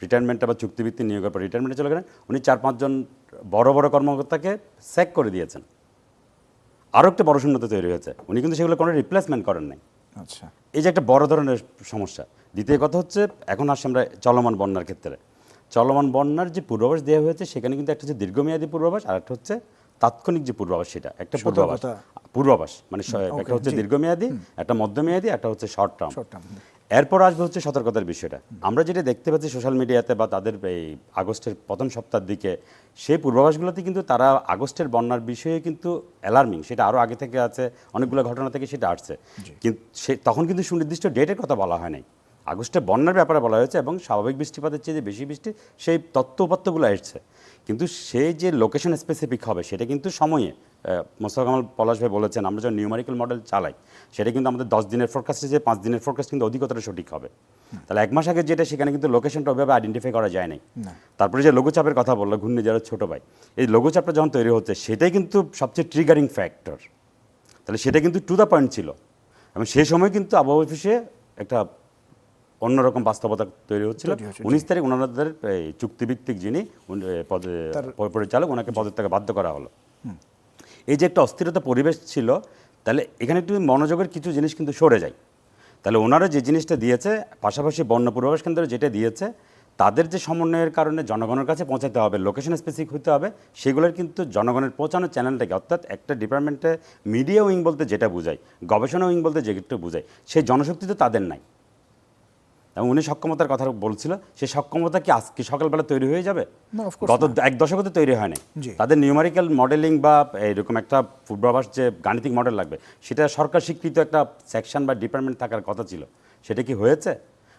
রিটায়ারমেন্টে বা চুক্তিভিত্তিক নিয়োগের পর রিটায়ারমেন্টে চলে গেলেন, উনি 4-5 জন বড় বড় কর্মকর্তাকে স্যাক করে দিয়েছেন। আরও একটা বড় শূন্যতা তৈরি হয়েছে, উনি কিন্তু সেগুলো কোনো রিপ্লেসমেন্ট করেন নাই। আচ্ছা, এই যে একটা বড় ধরনের সমস্যা। দ্বিতীয় কথা হচ্ছে, এখন আসছি আমরা চলমান বন্যার ক্ষেত্রে। চলমান বন্যার যে পূর্বাভাস দেওয়া হয়েছে, সেখানে কিন্তু একটা হচ্ছে দীর্ঘমেয়াদী পূর্বাভাস, আর একটা হচ্ছে তাৎক্ষণিক যে পূর্বাভাস, সেটা একটা পূর্বাভাস মানে একটা হচ্ছে দীর্ঘমেয়াদী, একটা মধ্যমেয়াদী, একটা হচ্ছে শর্ট টার্ম। এরপর আসবে হচ্ছে সতর্কতার বিষয়টা। আমরা যেটা দেখতে পাচ্ছি সোশ্যাল মিডিয়াতে বা তাদের এই আগস্টের প্রথম সপ্তাহের দিকে, সেই পূর্বাভাসগুলোতে কিন্তু তারা আগস্টের বন্যার বিষয়ে কিন্তু অ্যালার্মিং, সেটা আরও আগে থেকে আছে, অনেকগুলো ঘটনা থেকে সেটা আসছে, কিন্তু তখন কিন্তু সুনির্দিষ্ট ডেটের কথা বলা হয় নাই। আগস্টে বন্যার ব্যাপারে বলা হয়েছে এবং স্বাভাবিক বৃষ্টিপাতের চেয়ে যে বেশি বৃষ্টি, সেই তথ্য উপাত্তগুলো এসছে, কিন্তু সেই যে লোকেশন স্পেসিফিক হবে সেটা কিন্তু সময়ে, মোস্তফা কামাল পলাশ ভাই বলেছেন, আমরা যখন নিউমেরিক্যাল মডেল চালাই সেটা কিন্তু আমাদের 10 দিনের ফোরকাস্টে যে 5 দিনের ফোরকাস্ট কিন্তু অধিকতর সঠিক হবে। তাহলে 1 মাস আগে যেটা, সেখানে কিন্তু লোকেশনটা ওইভাবে আইডেন্টিফাই করা যায় নাই। তারপরে যে লঘুচাপের কথা বললো, ঘূর্ণিঝড়ের ছোটো ভাই, এই লঘুচাপটা যখন তৈরি হচ্ছে সেটাই কিন্তু সবচেয়ে ট্রিগারিং ফ্যাক্টর। তাহলে সেটা কিন্তু টু দ্য পয়েন্ট ছিল, এবং সেই সময় কিন্তু আবহাওয়া অফিসে একটা অন্যরকম বাস্তবতা তৈরি হচ্ছিল। 19 তারিখ ওনাদের এই চুক্তিভিত্তিক যিনি পরিচালক, ওনাকে পদত্যাগে বাধ্য করা হলো। এই যে একটা অস্থিরতা পরিবেশ ছিল, তাহলে এখানে একটু মনোযোগের কিছু জিনিস কিন্তু সরে যায়। তাহলে ওনারা যে জিনিসটা দিয়েছে, পাশাপাশি বন্যা পূর্বাভাস কেন্দ্র যেটা দিয়েছে, তাদের যে সমন্বয়ের কারণে জনগণের কাছে পৌঁছাতে হবে, লোকেশন স্পেসিফিক হতে হবে, সেগুলোর কিন্তু জনগণের পৌঁছানোর চ্যানেলটাকে, অর্থাৎ একটা ডিপার্টমেন্টে মিডিয়া উইং বলতে যেটা বোঝায়, গবেষণা উইং বলতে যেটা বোঝায়, সেই জনশক্তি তো তাদের নাই। এবং উনি সক্ষমতার কথা বলছিল, সেই সক্ষমতা কি আজকে সকালবেলা তৈরি হয়ে যাবে? গত 1 দশকে তো তৈরি হয় নাই। তাদের নিউমেরিক্যাল মডেলিং বা এরকম একটা পূর্বাভাস যে গাণিতিক মডেল লাগবে, সেটা সরকার স্বীকৃত একটা সেকশন বা ডিপার্টমেন্ট থাকার কথা ছিল। সেটা কি হয়েছে?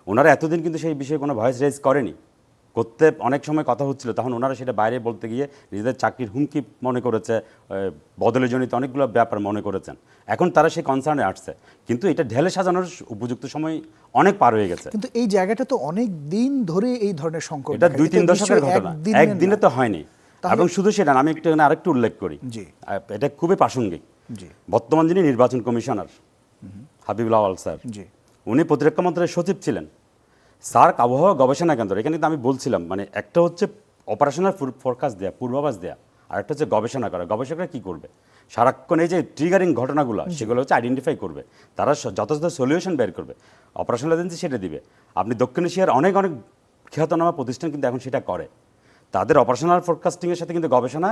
ওনারা এতদিন কিন্তু সেই বিষয়ে কোনো ভয়েস রেজ করেনি, করতে অনেক সময় কথা হচ্ছিল, তখন ওনারা সেটা বাইরে বলতে গিয়ে নিজেদের চাকরির হুমকি মনে করেছে, বদলের জনিত অনেকগুলো ব্যাপার মনে করেছেন। এখন তারা সেই কনসার্নে আসছে, কিন্তু এটা ঢেলে সাজানোর উপযুক্ত সময় অনেক পার হয়ে গেছে। কিন্তু এই জায়গাটা তো অনেক দিন ধরে এই ধরনের সংকট, এটা 2-3 দশকের ঘটনা, একদিনে তো হয়নি। এবং শুধু সেটা না, আমি একটু আরেকটু উল্লেখ করি, এটা খুবই প্রাসঙ্গিক। বর্তমান যিনি নির্বাচন কমিশনার হাবিবুল্লাহ আল স্যার, উনি প্রতিরক্ষা মন্ত্রণালয়ের সচিব ছিলেন। সার্ক আবহাওয়া গবেষণা কেন্দ্র, এখানে কিন্তু আমি বলছিলাম, মানে একটা হচ্ছে অপারেশনাল ফোরকাস্ট দেয়া, পূর্বাভাস দেয়া, আর একটা হচ্ছে গবেষণা করা। গবেষকরা কী করবে? সারাক্ষণ এই যে ট্রিগারিং ঘটনাগুলো, সেগুলো হচ্ছে আইডেন্টিফাই করবে, তারা যথাযথ সলিউশন বের করবে। অপারেশনাল এজেন্সি সেটা দিবে। আপনি দক্ষিণ এশিয়ার অনেক অনেক খ্যাতনামা প্রতিষ্ঠান কিন্তু এখন সেটা করে। তাদের অপারেশনাল ফোরকাস্টিংয়ের সাথে কিন্তু গবেষণা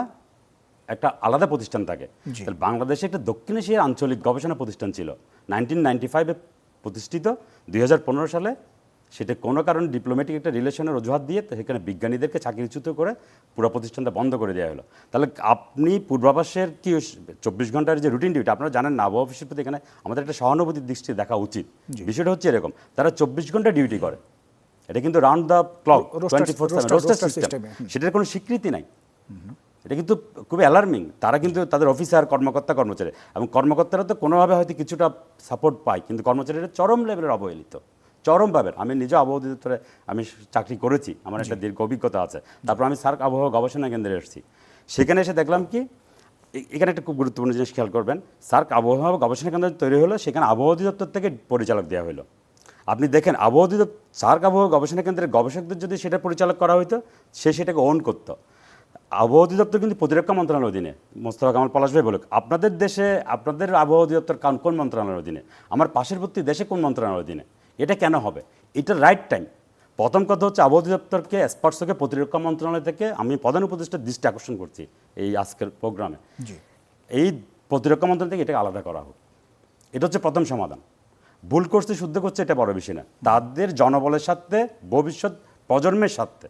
একটা আলাদা প্রতিষ্ঠান থাকে। তাহলে বাংলাদেশে একটা দক্ষিণ এশিয়ার আঞ্চলিক গবেষণা প্রতিষ্ঠান ছিল, 1995-এ প্রতিষ্ঠিত। 2015 সালে সেটা কোনো কারণে ডিপ্লোম্যাটিক একটা রিলেশনের অজুহাত দিয়ে সেখানে বিজ্ঞানীদেরকে চাকরিচ্যুত করে পুরো প্রতিষ্ঠানটা বন্ধ করে দেওয়া হলো। তাহলে আপনি পূর্বাভাসের কি 24 ঘন্টার যে রুটিন ডিউটি, আপনারা জানেন না, আবহাওয়া অফিসের প্রতি এখানে আমাদের একটা সহানুভূতির দৃষ্টি দেখা উচিত। বিষয়টা হচ্ছে এরকম, তারা 24 ঘন্টা ডিউটি করে, এটা কিন্তু round the clock 24/7 roster system, সেটার কোনো স্বীকৃতি নাই। এটা কিন্তু খুবই অ্যালার্মিং। তারা কিন্তু তাদের অফিসার, কর্মচারী এবং কর্মকর্তারা তো কোনোভাবে হয়তো কিছুটা সাপোর্ট পায়, কিন্তু কর্মচারীরা চরম লেভেলের অবহেলিত, চরমভাবে। আমি নিজে আবহাওয়া অধিদপ্তরে আমি চাকরি করেছি, আমার একটা দীর্ঘ অভিজ্ঞতা আছে। তারপর আমি সার্ক আবহাওয়া গবেষণা কেন্দ্রে এসেছি, সেখানে এসে দেখলাম কি, এখানে একটা খুব গুরুত্বপূর্ণ জিনিস খেয়াল করবেন, সার্ক আবহাওয়া গবেষণা কেন্দ্র তৈরি হলো, সেখানে আবহাওয়া অধিদপ্তর থেকে পরিচালক দেওয়া হলো। আপনি দেখেন, আবহাওয়া অধিদপ্তর, সার্ক আবহাওয়া গবেষণা কেন্দ্রের গবেষকদের যদি সেটা পরিচালক করা হতো, সেটাকে ওন করতো। আবহাওয়া অধিদপ্তর কিন্তু প্রতিরক্ষা মন্ত্রণালয়ের অধীনে। মোস্তফা কামাল পলাশ ভাই বলুক, আপনাদের দেশে আপনাদের আবহাওয়া অধিদপ্তর কোন মন্ত্রণালয়ের অধীনে? আমার পার্শ্ববর্তী দেশে কোন মন্ত্রণালয়ের অধীনে? এটা কেন হবে? এটা রাইট টাইম। প্রথম কথা হচ্ছে, আবহাওয়া অধিদপ্তরকে স্পর্শকে প্রতিরক্ষা মন্ত্রণালয় থেকে আমি প্রধান উপদেষ্টার দৃষ্টি আকর্ষণ করছি এই আজকের প্রোগ্রামে। এই প্রতিরক্ষা মন্ত্রণালয় থেকে এটাকে আলাদা করা হোক। এটা হচ্ছে প্রথম সমাধান। ভুল করছে শুদ্ধ করছে এটা বড় বিষয় না, তাদের জনবলের সাথে ভবিষ্যৎ প্রজন্মের সাথে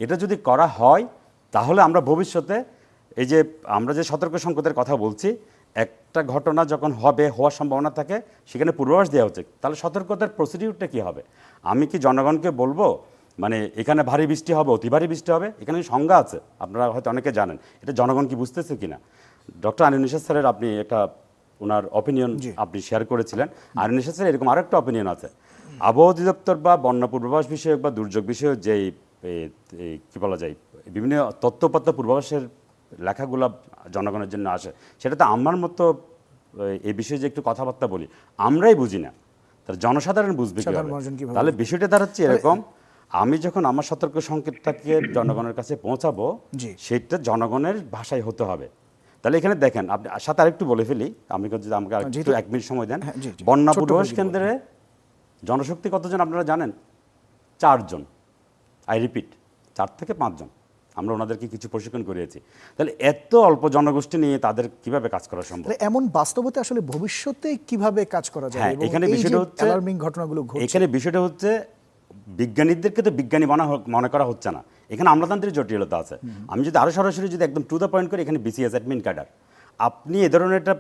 এটা যদি করা হয় তাহলে আমরা ভবিষ্যতে এই যে আমরা যে সতর্ক সংকেতের কথা বলছি, একটা ঘটনা যখন হওয়ার সম্ভাবনা থাকে সেখানে পূর্বাভাস দেওয়া হচ্ছে, তাহলে সতর্কতার প্রসিডিউরটা কী হবে? আমি কি জনগণকে বলবো মানে এখানে ভারী বৃষ্টি হবে, অতি ভারী বৃষ্টি হবে? এখানে সংজ্ঞা আছে, আপনারা হয়তো অনেকে জানেন, এটা জনগণ কি বুঝতেছে কিনা? ডক্টর আনিস নিশাত স্যারের আপনি একটা ওনার অপিনিয়ন আপনি শেয়ার করেছিলেন, আনিস নিশাত স্যারের এরকম আরেকটা অপিনিয়ন আছে। আবহাওয়া অধিদপ্তর বা বন্যা পূর্বাভাস বিষয়ক বা দুর্যোগ বিষয়ক যেই কী বলা যায় বিভিন্ন তথ্যপত্র পূর্বাভাসের লেখাগুলো জনগণের জন্য আসে, সেটাতে আমার মতো এই বিষয়ে যে একটু কথাবার্তা বলি আমরাই বুঝি না, তার জনসাধারণ বুঝবে সাধারণ কিভাবে? মানুষজন কিভাবে তাহলে বিষয়টা দাঁড়াচ্ছে এরকম, আমি যখন আমার সতর্ক সংকেতটাকে জনগণের কাছে পৌঁছাবো জি। সেটা জনগণের ভাষায় হতে হবে। তাহলে এখানে দেখেন, আপনি সাথে আরেকটু বলে ফেলি, আমি যদি আমাকে একটু যেহেতু- 1 মিনিট সময় দেন। হ্যাঁ, জি, জি। বন্যা ছোট্ট করে পূর্বাভাস যদি কেন্দ্রে জনশক্তি কতজন আপনারা জানেন? 4 জন। আই রিপিট, 4 থেকে 5 জন। আমরা ওনাদেরকে কিছু প্রশিক্ষণ করিয়েছি। তাহলে এত অল্প জনগোষ্ঠী নিয়ে তাদের কিভাবে কাজ করা সম্ভব? তাহলে এমন বাস্তবতে আসলে ভবিষ্যতে কিভাবে কাজ করা যায় হ্যাঁ, এবং এখানে এই যে বিষয়টা হচ্ছে অ্যালার্মিং ঘটনাগুলো ঘটছে, এখানে বিষয়টা হচ্ছে বিজ্ঞানীদেরকে তো বিজ্ঞানী মনে করা হচ্ছে না, এখানে আমলাতান্ত্রিক জটিলতা আছে। আমি যদি আরো সরাসরি যদি একদম টু দ্য পয়েন্ট করি, এখানে বিসিএস অ্যাডমিন ক্যাডার, আপনি এ ধরনের একটা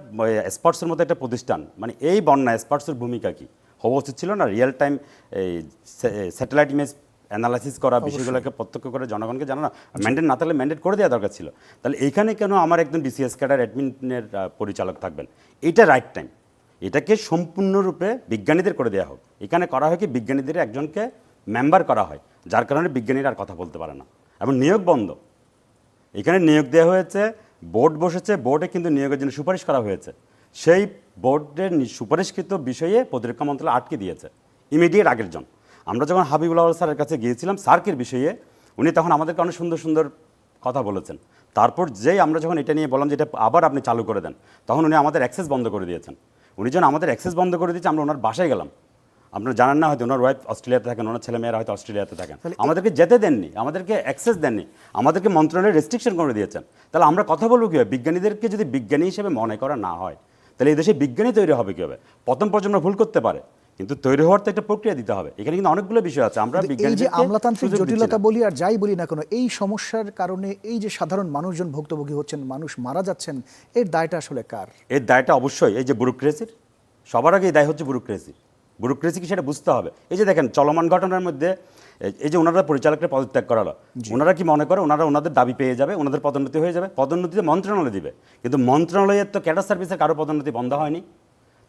স্পটসের মতো একটা প্রতিষ্ঠান, মানে এই বন্যা স্পটসের ভূমিকা কি হওয়া উচিত ছিল না? রিয়েল টাইম এই স্যাটেলাইট ইমেজ অ্যানালাইসিস করা, বিষয়গুলোকে প্রত্যক্ষ করে জনগণকে জানানো, ম্যান্ডেট না থাকলে ম্যান্ডেট করে দেওয়া দরকার ছিল। তাহলে এইখানে কেন আমার একজন বিসিএস ক্যাডার অ্যাডমিনের পরিচালক থাকবেন? এটা রাইট টাইম, এটাকে সম্পূর্ণরূপে বিজ্ঞানীদের করে দেওয়া হোক। এখানে করা হয় কি, বিজ্ঞানীদের একজনকে মেম্বার করা হয়, যার কারণে বিজ্ঞানীরা আর কথা বলতে পারে না এবং নিয়োগ বন্ধ। এখানে নিয়োগ দেওয়া হয়েছে, বোর্ড বসেছে, বোর্ডে কিন্তু নিয়োগের জন্য সুপারিশ করা হয়েছে, সেই বোর্ডের সুপারিশকৃত বিষয়ে প্রতিরক্ষা মন্ত্রণালয় আটকে দিয়েছে ইমিডিয়েট আগের জন। আমরা যখন হাবিবুল আওয়াল স্যারের কাছে গিয়েছিলাম সার্কের বিষয়ে, উনি তখন আমাদেরকে অনেক সুন্দর সুন্দর কথা বলেছেন। তারপর যেই আমরা যখন এটা নিয়ে বললাম যে এটা আবার আপনি চালু করে দেন, তখন উনি আমাদের অ্যাক্সেস বন্ধ করে দিয়েছেন। উনি যখন আমাদের অ্যাক্সেস বন্ধ করে দিয়েছে, আমরা ওনার বাসায় গেলাম। আপনারা জানেন না হয়তো, ওনার ওয়াইফ অস্ট্রেলিয়াতে থাকেন, ওনার ছেলেমেয়েরা হয়তো অস্ট্রেলিয়াতে থাকেন, আমাদেরকে যেতে দেননি, আমাদেরকে অ্যাক্সেস দেননি, আমাদেরকে মন্ত্রণালয়ের রেস্ট্রিকশন করে দিয়েছেন। তাহলে আমরা কথা বলবো কীভাবে? বিজ্ঞানীদেরকে যদি বিজ্ঞানী হিসেবে মনে করা না হয়, তাহলে এই দেশে বিজ্ঞানী তৈরি হবে কীভাবে? প্রথম প্রজন্ম ভুল করতে পারে, কিন্তু তৈরি হওয়ার তো একটা প্রক্রিয়া দিতে হবে। এখানে কিন্তু অনেকগুলো বিষয় আছে, আমরা এই যে বিজ্ঞানীদেরকে আমলাতান্ত্রিক সুযোগ দিচ্ছি জটিলতা না। বলি আর যাই বলি না কেন, এই সমস্যার কারণে এই যে সাধারণ মানুষজন ভুক্তভোগী হচ্ছেন, মানুষ মারা যাচ্ছেন, এর দায়টা আসলে কার? এর দায়টা অবশ্যই এই যে ব্যুরোক্রেসির, সবার আগে এই দায় হচ্ছে ব্যুরোক্রেসি। ব্যুরোক্রেসি কি সেটা বুঝতে হবে। এই যে দেখেন চলমান ঘটনার মধ্যে এই যে ওনারা পরিচালকরা পদত্যাগ করালো, ওনারা কি মনে করে ওনারা ওনাদের দাবি পেয়ে যাবে, ওনাদের পদোন্নতি হয়ে যাবে? পদোন্নতিতে মন্ত্রণালয় দিবে, কিন্তু মন্ত্রণালয়ের তো ক্যাডার সার্ভিসের কারো পদোন্নতি বন্ধ হয়নি,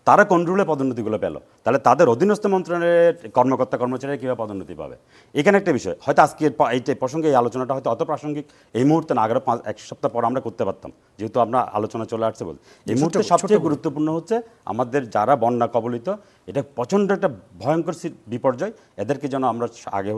তারা কোন রুলে পদোন্নতিগুলো পেল? তাহলে তাদের অধীনস্থ মন্ত্রণালয়ের কর্মকর্তা কর্মচারীরা কীভাবে পদোন্নতি পাবে? এখানে একটা বিষয়, হয়তো আজকে এইটা প্রসঙ্গে এই আলোচনাটা হয়তো অত প্রাসঙ্গিক এই মুহূর্তে না, আগে 1 সপ্তাহ পর আমরা করতে পারতাম, যেহেতু আমরা আলোচনা চলে আসছে বলে। এই মুহূর্তে সবচেয়ে গুরুত্বপূর্ণ হচ্ছে আমাদের যারা বন্যা কবলিত, এটা প্রচণ্ড একটা ভয়ঙ্কর বিপর্যয়, এদেরকে যেন আমরা আগে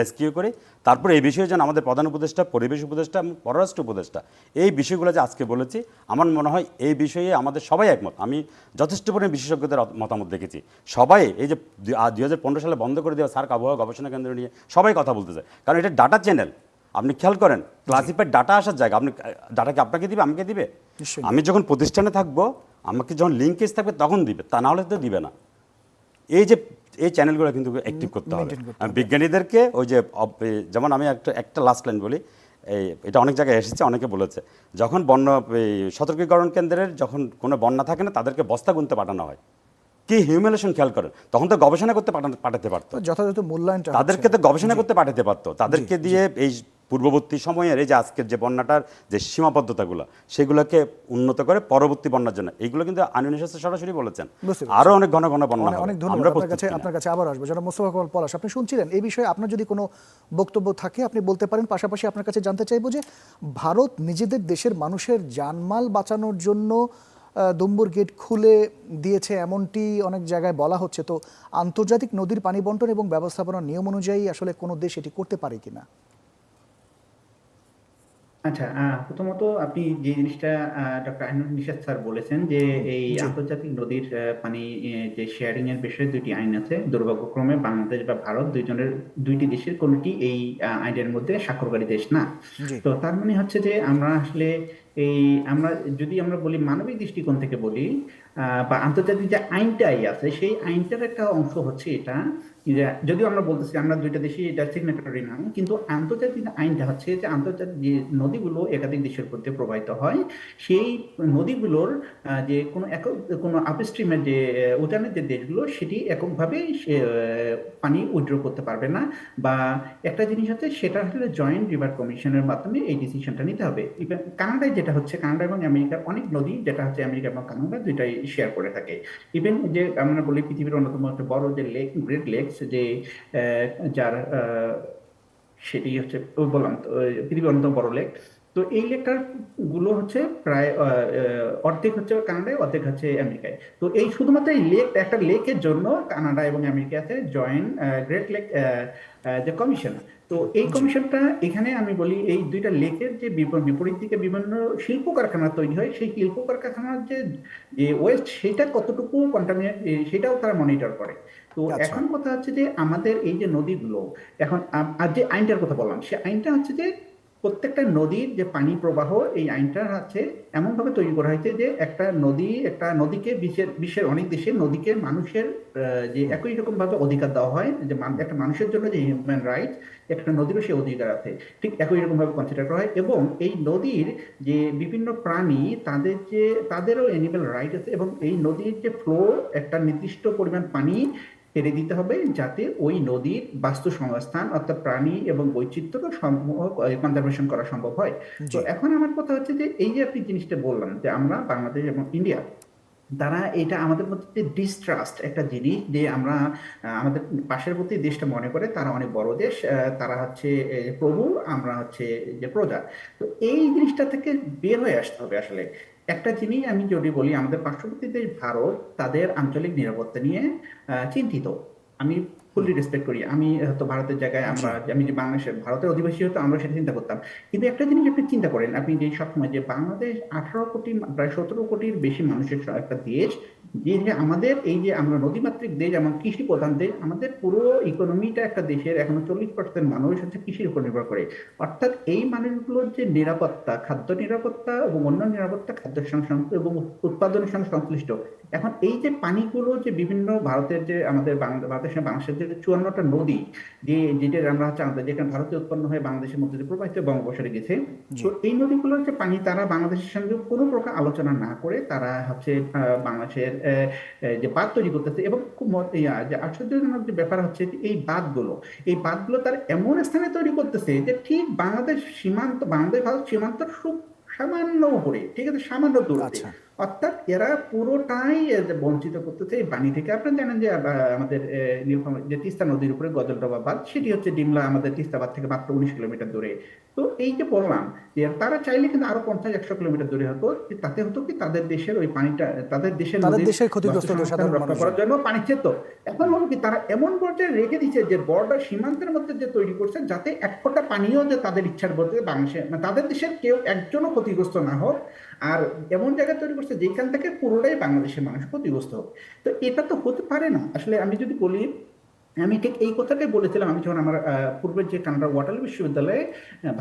রেস্কিউ করি। তারপরে এই বিষয়ে যেন আমাদের প্রধান উপদেষ্টা, পরিবেশ উপদেষ্টা এবং পররাষ্ট্র উপদেষ্টা এই বিষয়গুলো যে আজকে বলেছি, আমার মনে হয় এই বিষয়ে আমাদের সবাই একমত। আমি যথেষ্ট পরিমাণে বিশেষজ্ঞদের মতামত দেখেছি, সবাই এই যে 2015 সালে বন্ধ করে দেওয়া সার্ক আবহাওয়া গবেষণা কেন্দ্র নিয়ে সবাই কথা বলতেছে, কারণ এটা ডাটা চ্যানেল। আপনি খেয়াল করেন, ক্লাসিফাইড ডাটা আসার জায়গা, আপনি ডাটা কি আপনাকে দিবে, আমাকে দিবে? আমি যখন প্রতিষ্ঠানে থাকবো, আমাকে যখন লিঙ্কেজ থাকবে তখন দিবে, তা না হলে তো দিবে না। এই চ্যানেলগুলো কিন্তু অ্যাক্টিভ করতে হবে। বিজ্ঞানীদেরকে ওই যে যেমন আমি একটা লাস্ট লাইন বলি, এটা অনেক জায়গায় এসেছে, অনেকে বলেছে, যখন সতর্কীকরণ কেন্দ্রের যখন কোনো বন্যা থাকে না, তাদেরকে বস্তা গুনতে পাঠানো হয়, কি হিউমিলেশন খেয়াল করেন, তখন তো গবেষণা করতে পাঠাতে পারতো, যথাযথ মূল্যায়নটা তাদেরকে তো গবেষণা করতে পাঠাতে পারতো, তাদেরকে দিয়ে এই পূর্ববর্তী সময়ের এই যে আজকের যে বন্যাটার যে সীমাবদ্ধতাগুলো, সেগুলোকে উন্নত করে পরবর্তী বন্যার জন্য, এইগুলো কিন্তু আনুনিশাস সরাসরি বলেছেন। আরো অনেক ঘন ঘন বন্যা হবে। অনেক ধন্যবাদ। আপনার কাছে আবার আসবো। যারা মোস্তফা কামাল পলাশ, আপনি শুনছিলেন, এই বিষয়ে আপনার যদি কোনো বক্তব্য থাকে আপনি বলতে পারেন। পাশাপাশি আপনার কাছে জানতে চাইবো যে ভারত নিজেদের দেশের মানুষের জানমাল বাঁচানোর জন্য দুম্বুর গেট খুলে দিয়েছে, এমনটি অনেক জায়গায় বলা হচ্ছে। তো আন্তর্জাতিক নদীর পানি বন্টন এবং ব্যবস্থাপনার নিয়ম অনুযায়ী আসলে কোনো দেশ এটি করতে পারে কিনা? আচ্ছা, প্রথমত আপনি যে জিনিসটা ডক্টর আইনুল নিশাত স্যার বলেছেন যে এই আন্তর্জাতিক নদীর পানি যে শেয়ারিং এর বিষয়ে 2টি আইন আছে, দুর্ভাগ্যক্রমে বাংলাদেশ বা ভারত দুইটি দেশের কোনটি এই আইনের মধ্যে স্বাক্ষরকারী দেশ না। তো তার মানে হচ্ছে যে আমরা আসলে এই আমরা যদি আমরা বলি মানবিক দৃষ্টিকোণ থেকে বলি, বা আন্তর্জাতিক যে আইনটাই আছে সেই আইনটার একটা অংশ হচ্ছে এটা, যে যদিও আমরা বলতেছি আমরা দুইটা দেশই এটা সিগনেটরি না, কিন্তু আন্তর্জাতিক আইনটা হচ্ছে যে আন্তর্জাতিক যে নদীগুলো একাধিক দেশের মধ্যে প্রবাহিত হয়, সেই নদীগুলোর যে কোনো আপস্ট্রিমের যে উজানের যে দেশগুলো সেটি এককভাবে পানি উইথড্র করতে পারবে না, বা একটা জিনিস হচ্ছে সেটা আসলে জয়েন্ট রিভার কমিশনের মাধ্যমে এই ডিসিশনটা নিতে হবে। ইভেন কানাডায় যেটা হচ্ছে, কানাডা এবং আমেরিকার অনেক নদী যেটা হচ্ছে আমেরিকা এবং কানাডা দুইটাই শেয়ার করে থাকে। ইভেন যে আমরা বলি পৃথিবীর অন্যতম একটা বড় যে লেক, গ্রেট লেকস, যে যার সেটি হচ্ছে বললাম তো, পৃথিবীর অন্যতম বড় লেক। তো এই লেকটার গুলো হচ্ছে প্রায় অর্ধেক হচ্ছে কানাডায়, অর্ধেক হচ্ছে আমেরিকায়। তো এই শুধুমাত্র এই লেক, একটা লেকের জন্য কানাডা এবং আমেরিকাতে জয়েন্ট গ্রেট লেক যে কমিশন। তো এই কমিশনটা এখানে আমি বলি এই দুইটা লেকের যে বিপরীত দিকে বিভিন্ন শিল্প কারখানা তৈরি হয়, সেই শিল্প কারখানার যে ওয়েস্ট সেটা কতটুকু কন্টামিনেট সেটাও তারা মনিটর করে। তো আচ্ছা। এখন কথা হচ্ছে যে আমাদের এই যে নদীগুলো, এখন আর যে আইনটার কথা বললাম, সে আইনটা হচ্ছে যে প্রত্যেকটা নদীর যে পানি প্রবাহ, এই আইনটা হচ্ছে এমনভাবে তৈরি করা হয়েছে যে একটা নদীকে বিশ্বের অনেক দেশে নদীকে মানুষের যে একই রকম ভাবে অধিকার দেওয়া হয়, যে একটা মানুষের জন্য যে হিউম্যান রাইট, একটা নদীরও সে অধিকার আছে, ঠিক একই রকম ভাবে কনসিডার করা হয়। এবং এই নদীর যে বিভিন্ন প্রাণী, তাদেরও অ্যানিমাল রাইট আছে, এবং এই নদীর যে ফ্লো, একটা নির্দিষ্ট পরিমাণ পানি ছেড়ে দিতে হবে যাতে ওই নদীর বাস্তু সংস্থান অর্থাৎ প্রাণী এবং বৈচিত্র্য কনজারভেশন করা সম্ভব হয়। তো জি। এখন আমার কথা হচ্ছে যে এই যে আপনি জিনিসটা বললাম যে আমরা বাংলাদেশ এবং ইন্ডিয়া, তারা এটা আমাদের মধ্যে ডিস্ট্রাস্ট একটা জিনিস, যে আমরা আমাদের পাশের প্রতি দেশটা মনে করে তারা অনেক বড় দেশ, তারা হচ্ছে প্রভু, আমরা হচ্ছে যে প্রজা। তো এই জিনিসটা থেকে বের হয়ে আসতে হবে। আসলে একটা জিনিস আমি যদি বলি, আমাদের পার্শ্ববর্তী দেশ ভারত তাদের আঞ্চলিক নিরাপত্তা নিয়ে চিন্তিত। আমি ফুললি রেসপেক্ট করি। আমি হয়তো ভারতের জায়গায় আমি যে বাংলাদেশের ভারতের অধিবাসী হতো আমরা সেটা চিন্তা করতাম। কিন্তু একটা জিনিস আপনি চিন্তা করেন, আপনি যে সবসময় যে বাংলাদেশ 18 কোটি, প্রায় 17 কোটির বেশি মানুষের একটা দেশ, যে আমাদের এই যে আমরা নদীমাতৃক দেশ, এমন কৃষি প্রধান দেশ, আমাদের পুরো ইকোনমিটা একটা দেশের এখনো 40% মানুষ হচ্ছে কৃষির উপর নির্ভর করে। অর্থাৎ এই মানুষগুলোর যে নিরাপত্তা, খাদ্য নিরাপত্তা এবং অন্য নিরাপত্তা, খাদ্যের সঙ্গে এবং উৎপাদনের সঙ্গে সংশ্লিষ্ট। এখন এই যে পানিগুলো যে বিভিন্ন ভারতের যে আমাদের বাংলাদেশের যে 54টা নদী, যেটা আমরা হচ্ছে আমাদের যেখানে ভারতে উৎপন্ন হয়ে বাংলাদেশের মধ্যে যে প্রবাহিত বঙ্গোপসাগরে গেছে, তো এই নদীগুলোর যে পানি তারা বাংলাদেশের সঙ্গে কোনো প্রকার আলোচনা না করে তারা হচ্ছে বাংলাদেশের যে বাঁধ তৈরি করতেছে। এবং খুব যে আশ্চর্যজনক যে ব্যাপার হচ্ছে এই বাঁধগুলো তার এমন স্থানে তৈরি করতেছে যে ঠিক বাংলাদেশ ভারত সীমান্ত খুব সামান্য উপরে, ঠিক আছে, সামান্য দূরত্বে। আচ্ছা। অর্থাৎ এরা পুরোটাই বঞ্চিত করতেছে এই পানি থেকে। আপনারা জানেন যে আমাদের যে তিস্তা নদীর উপরে গজলডোবা বাঁধ, সেটি হচ্ছে ডিমলা আমাদের তিস্তাবাদ থেকে মাত্র 19 কিলোমিটার দূরে। তো এই যে বললাম যে তারা চাইলে কিন্তু আরো 50-100 কিলোমিটার দূরে হতো, তাতে হতো কি তাদের দেশের ওই পানিটা তাদের দেশের ক্ষতিগ্রস্ত সাধারণ রক্ষা করার জন্য পানি চেত। এখন হলো কি তারা এমন পর্যায়ে রেখে দিচ্ছে যে বর্ডার সীমান্তের মধ্যে যে তৈরি করছে, যাতে এক ফোঁটা পানিও যে তাদের ইচ্ছার মধ্যে বাংলাদেশে তাদের দেশের কেউ একজনও ক্ষতিগ্রস্ত না হোক। আর এমন জায়গায় তৈরি করছে যেখান থেকে পুরোটাই বাংলাদেশের মানুষ ক্ষতিগ্রস্ত হোক। তো এটা তো হতে পারে না। আসলে আমি যদি বলি, আমি ঠিক এই কথাটাই বলেছিলাম আমি যখন আমার পূর্বের যে কানাডা ওয়াটারলু বিশ্ববিদ্যালয়ে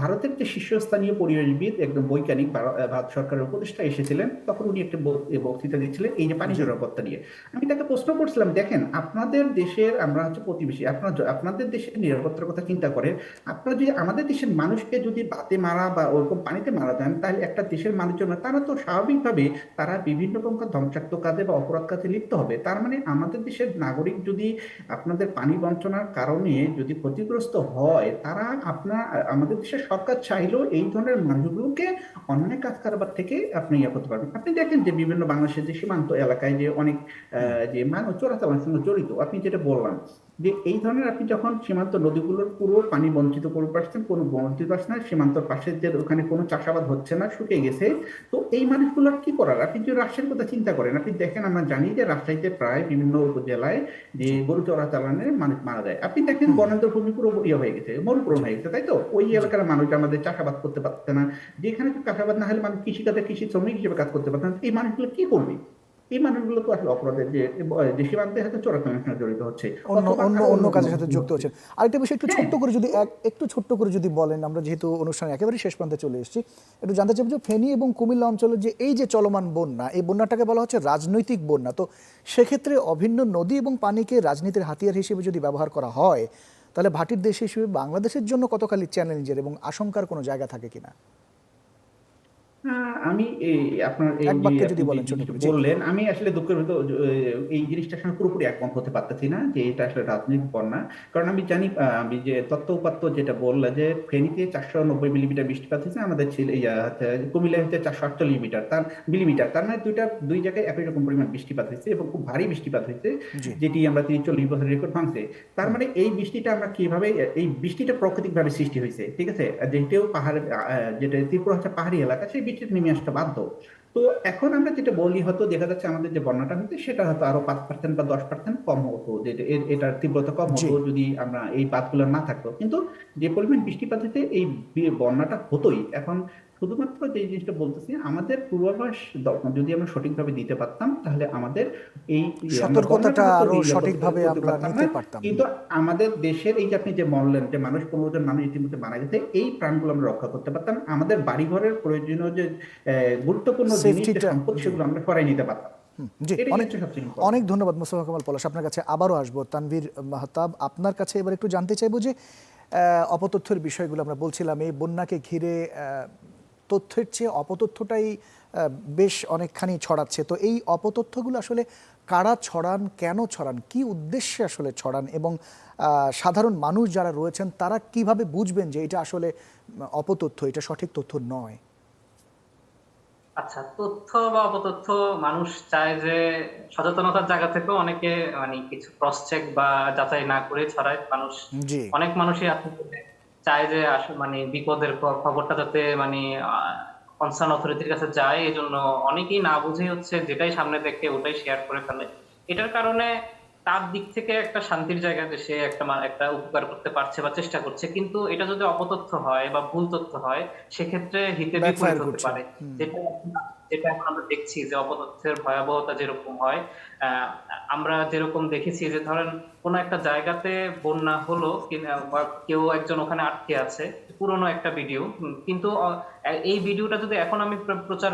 ভারতের যে শীর্ষস্থানীয় পরিবেশবিদ, একদম বৈজ্ঞানিক, ভারত সরকারের উপদেষ্টা এসেছিলেন, তখন উনি একটা বক্তৃতা দিচ্ছিলেন এই যে পানি নিরাপত্তা নিয়ে। আমি তাকে প্রশ্ন করছিলাম, দেখেন আপনাদের দেশের, আমরা হচ্ছে প্রতিবেশী, আপনাদের দেশের নিরাপত্তার কথা চিন্তা করেন, আপনারা যদি আমাদের দেশের মানুষকে যদি বাতে মারা বা ওরকম পানিতে মারা যান, তাহলে একটা দেশের মানুষজন তারা তো স্বাভাবিকভাবে তারা বিভিন্ন প্রকার ধ্বংসাত্মক কাজে বা অপরাধ কাজে লিপ্ত হবে। তার মানে আমাদের দেশের নাগরিক যদি আপনাদের পানি বঞ্চনার কারণে যদি ক্ষতিগ্রস্ত হয়, তারা আমাদের দেশের সরকার চাইলেও এই ধরনের মানুষগুলোকে অন্যায় কাজ কারবার থেকে আপনি ইয়ে করতে পারবেন। আপনি দেখেন যে বিভিন্ন বাংলাদেশের যে সীমান্ত এলাকায় যে অনেক যে মানুষ চোরাচালানের সঙ্গে জড়িত, আপনি যেটা বললাম যে এই ধরনের, আপনি যখন সীমান্ত নদীগুলোর পুরো পানি বঞ্চিত করে পারছেন, কোনো বঞ্চিত আসছে না, সীমান্তর পাশে যে ওখানে কোনো চাষাবাদ হচ্ছে না, শুকিয়ে গেছে, তো এই মানুষগুলোর কি করার? আপনি যদি রাজশাহীর কথা চিন্তা করেন, আপনি দেখেন, আমরা জানি যে রাজশাহীতে প্রায় বিভিন্ন উপজেলায় যে গরু চোরাচালানের মানুষ মারা যায়। আপনি দেখেন বনেন্দ্র ভূমি পুরো ইয়ে হয়ে গেছে, মরুপূরণ হয়ে গেছে, তাই তো? ওই এলাকার মানুষ আমাদের চাষাবাদ করতে পারছে না, যেখানে চাষাবাদ না হলে মানুষ কৃষি শ্রমিক হিসেবে কাজ করতে পারছে না। এই মানুষগুলো কি করবে? এই মানুষগুলো তো আসলে অপরাধের যে সীমান্তে হয়তো চোরাচালানের সঙ্গে জড়িত হচ্ছে, অন্য অথবা অন্য আরো অন্য কোনো কাজের সাথে যুক্ত হচ্ছে। হচ্ছেন। আরেকটা বিষয় একটু ছোট্ট হ্যাঁ, করে যদি একটু ছোট্ট করে যদি বলেন, আমরা যেহেতু অনুষ্ঠানে একেবারেই শেষ প্রান্তে চলে এসেছি, একটু জানতে চাইব যে ফেনী এবং কুমিল্লা অঞ্চলের যে এই যে চলমান বন্যা, এই বন্যাটাকে বলা হচ্ছে রাজনৈতিক বন্যা। তো সেক্ষেত্রে অভিন্ন নদী এবং পানিকে রাজনীতির হাতিয়ার হিসেবে যদি ব্যবহার করা হয়, তাহলে ভাটির দেশ হিসেবে বাংলাদেশের জন্য কতখানি চ্যালেঞ্জের এবং আশঙ্কার কোনো জায়গা থাকে কিনা? আমি আপনার এই এক যে বাক্যে আপনি যদি যে বলেন ছোট জিনিসটা করে। জি। বললেন, আমি আসলে দুঃখের ভিতর এই জিনিসটার সঙ্গে পুরোপুরি একমত হতে পারতেছি না যে এটা আসলে রাজনৈতিক বন্যা। কারণ আমি জানি, আমি যে তত্ত্ব উপাত্ত যেটা বললা যে ফেনীতে 490 মিলিমিটার বৃষ্টিপাত হয়েছে, আমাদের ছিল কুমিল্লায় হচ্ছে 448 মিলিমিটার, তার মানে দুই জায়গায় একই রকম পরিমাণ বৃষ্টিপাত হয়েছে এবং খুব ভারী বৃষ্টিপাত হয়েছে, জি। যেটি আমরা 30-40 বছর রেকর্ড ভাঙছে। তার মানে এই বৃষ্টিটা আমরা কিভাবে, এই বৃষ্টিটা প্রাকৃতিক ভাবে সৃষ্টি হয়েছে, ঠিক আছে, যেহেতু পাহাড়, যেটা ত্রিপুরা হচ্ছে পাহাড়ি এলাকা, সেই বৃষ্টিটা নেমে আসতে বাধ্য। তো এখন আমরা যেটা বলি, হয়তো দেখা যাচ্ছে আমাদের যে বন্যাটা হচ্ছে সেটা হয়তো আরো 5% বা 10% কম হতো, যে এটার তীব্রতা কম জি। হতো যদি আমরা এই বাঁধগুলো না থাকতো। কিন্তু যে পরিমাণ বৃষ্টিপাত হতে এই বন্যাটা হতোই। এখন শুধুমাত্র যে জিনিসটা বলতেছি, আমাদের পূর্বাভাস যদি আমরা সঠিকভাবে দিতে পারতাম, তাহলে আমাদের এই আমরা বন্যাটা সতর্কতাটা হয়তো আরো এই সঠিকভাবে করতে আমরা পারতাম নিতে না। পারতাম। কিন্তু আমাদের দেশের এই যে আপনি যে বললেন যে 15 জন মানুষ ইতিমধ্যে মারা গেছে, এই প্রাণগুলো আমরা রক্ষা করতে পারতাম। আমাদের বাড়িঘরের প্রয়োজনীয় যে গুরুত্বপূর্ণ জিনিস, যে সেফটিটা। সম্পদ, জি। সেগুলো আমরা সরাই নিতে পারতাম। জি। এটাই অনেক হচ্ছে সবচেয়ে অনেক ইম্পর্টেন্ট। ধন্যবাদ মোস্তফা কামাল পলাশ। আপনার কাছে আবারও আসবো। তানভীর মাহতাব, আপনার কাছে এবার একটু জানতে চাইবো যে অপতথ্যের বিষয়গুলো আমরা বলছিলাম, এই বন্যাকে ঘিরে তথ্যের চেয়ে অপতথ্যটাই বেশ অনেকখানি ছড়াচ্ছে। তো এই অপতথ্যগুলো আসলে কারা ছড়ান, কেন ছড়ান, কি উদ্দেশ্যে আসলে ছড়ান, এবং সাধারণ মানুষ যারা রয়েছেন তারা কিভাবে বুঝবেন যে এটা আসলে অপতথ্য, এটা সঠিক তথ্য নয়? আচ্ছা, তথ্য বা অপতথ্য মানুষ চায় যে সচেতনতার জায়গা থেকেও অনেকে মানে কিছু ক্রস চেক বা যাচাই না করে ছড়ায় মানুষ। জি। অনেক মানুষই আছে যে চায় যে মানে বিপদের খবরটা যাতে মানে কনসার্ন অথরিটির কাছে যায়, এই জন্য অনেকেই না বুঝে হচ্ছে যেটাই সামনে দেখে ওটাই শেয়ার করে ফেলে। এটার কারণে তার দিক থেকে একটা শান্তির জায়গা যে সে একটা উপকার করতে পারছে বা চেষ্টা করছে, কিন্তু এটা যদি অপতথ্য হয় বা ভুল তথ্য হয় সেক্ষেত্রে হিতে বিপরীত ব্যাকফায়ার হতে করছে। পারে। যেটা যেটা এখন আমরা দেখছি যে অপতথ্যের ভয়াবহতা যেরকম হয়, আহ, আমরা যেরকম দেখেছি যে ধরেন কোন একটা জায়গাতে বন্যা হলো কিনা বা কেউ একজন ওখানে আটকে আছে, পুরনো একটা ভিডিও, কিন্তু এই ভিডিওটা যদি এখন আমি প্রচার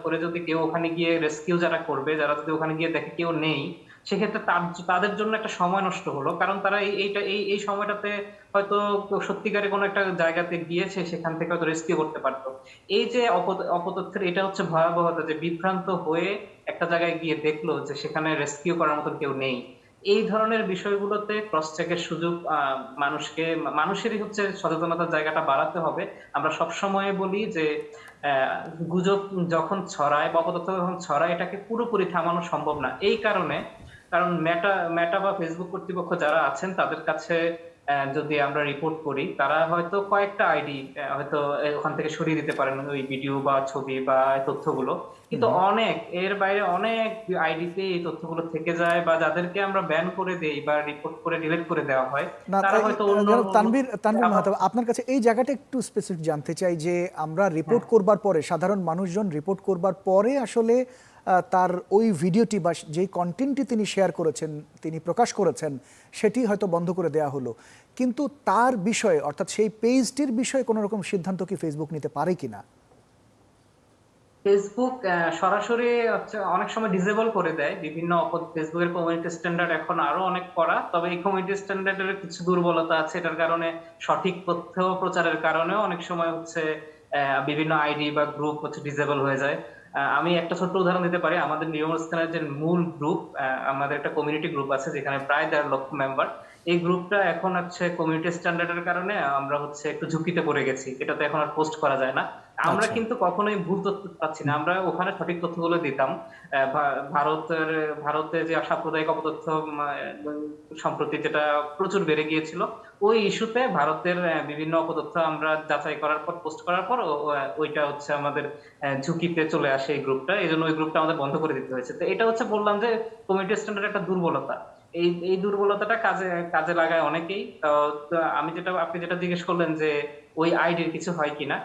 করে যদি কেউ ওখানে গিয়ে রেস্কিউ যারা করবে, যারা যদি ওখানে গিয়ে দেখে কেউ নেই, সেক্ষেত্রে তাদের জন্য একটা সময় নষ্ট হলো, কারণ তারা এই সময়টাতে হয়তো কেউ সত্যিকারে কোনো একটা জায়গাতে গিয়েছে, সেখান থেকে হয়তো রেস্কিউ করতে পারতো। এই যে অপতথ্যের এটা হচ্ছে ভয়াবহতা, যে বিভ্রান্ত হয়ে একটা জায়গায় গিয়ে দেখলো যে সেখানে রেস্কিউ করার মতো কেউ নেই। এই ধরনের বিষয়গুলোতে ক্রস চেকের সুযোগ মানুষেরই হচ্ছে সচেতনতার জায়গাটা বাড়াতে হবে। আমরা সব সময় বলি যে আহ, গুজব যখন ছড়ায় বা অপতথ্য যখন ছড়ায়, এটাকে পুরোপুরি থামানো সম্ভব না। এই কারণে, কারণ মেটা বা ফেসবুক কর্তৃপক্ষ যারা আছেন তাদের কাছে যদি আমরা রিপোর্ট করি, তারা হয়তো কয়েকটা আইডি হয়তো ওখান থেকে সরিয়ে দিতে পারেন ওই ভিডিও বা ছবি বা তথ্যগুলো, কিন্তু অনেক এর বাইরে অনেক আইডিতে এই তথ্যগুলো থেকে যায়, বা যাদেরকে আমরা ব্যান করে দেই বা রিপোর্ট করে ডিলিট করে দেওয়া হয়, না, তারা হয়তো অন্য জনাব তানভীর আবার। মাহতাব, আপনার কাছে এই জায়গাটা একটু স্পেসিফিক জানতে চাই যে আমরা রিপোর্ট করবার পরে, সাধারণ মানুষজন রিপোর্ট করবার পরে আসলে তার ওই ভিডিওটি বা যেই কন্টেন্টটি তিনি শেয়ার করেছেন, তিনি প্রকাশ করেছেন, সেটি হয়তো বন্ধ করে দেওয়া হলো, কিন্তু তার বিষয়ে অর্থাৎ সেই পেজটির বিষয়ে কোনো রকম সিদ্ধান্ত কি ফেসবুক নিতে পারে কিনা? ফেসবুক সরাসরি হচ্ছে অনেক সময় ডিসেবল করে দেয় বিভিন্ন ফেসবুকের কমিউনিটি স্ট্যান্ডার্ড এখন আরো অনেক কড়া, তবে এই কমিউনিটি স্ট্যান্ডার্ডের কিছু দুর্বলতা আছে। এটার কারণে সঠিক তথ্য প্রচারের কারণেও অনেক সময় হচ্ছে বিভিন্ন আইডি বা গ্রুপ হচ্ছে ডিসেবল হয়ে যায়। আমি একটা ছোট্ট উদাহরণ দিতে পারি। আমাদের নির্মল স্থানের যে মূল গ্রুপ, আমাদের একটা কমিউনিটি গ্রুপ আছে যেখানে প্রায় 1.5 লক্ষ মেম্বার। এই গ্রুপটা এখন হচ্ছে কমিউনিটি স্ট্যান্ডার্ডের কারণে আমরা হচ্ছে একটু ঝুঁকিতে পড়ে গেছি, এটাতে এখন আর পোস্ট করা যায় না। আমরা আচ্ছা। কিন্তু কখনোই ভুল তথ্য পাচ্ছি না, আমরা ওখানে সঠিক তথ্যগুলো দিতাম। ভারতের ভারতে যে সাম্প্রদায়িক অপতথ্য সম্প্রতি যেটা প্রচুর বেড়ে গিয়েছিল, ওই ইস্যুতে ভারতের বিভিন্ন অপতথ্য আমরা যাচাই করার পর পোস্ট করার পর ওইটা হচ্ছে আমাদের ঝুঁকিতে চলে আসে এই গ্রুপটা, এই জন্য ওই গ্রুপটা আমাদের বন্ধ করে দিতে হয়েছে। তো এটা হচ্ছে বললাম যে কমিউনিটি স্ট্যান্ডার্ড একটা দুর্বলতা। এই দুর্বলতাটা কাজে কাজে লাগায় অনেকেই। তো তো আপনি যেটা জিজ্ঞেস করলেন যে ওই আইডির কিছু হয় কিনা,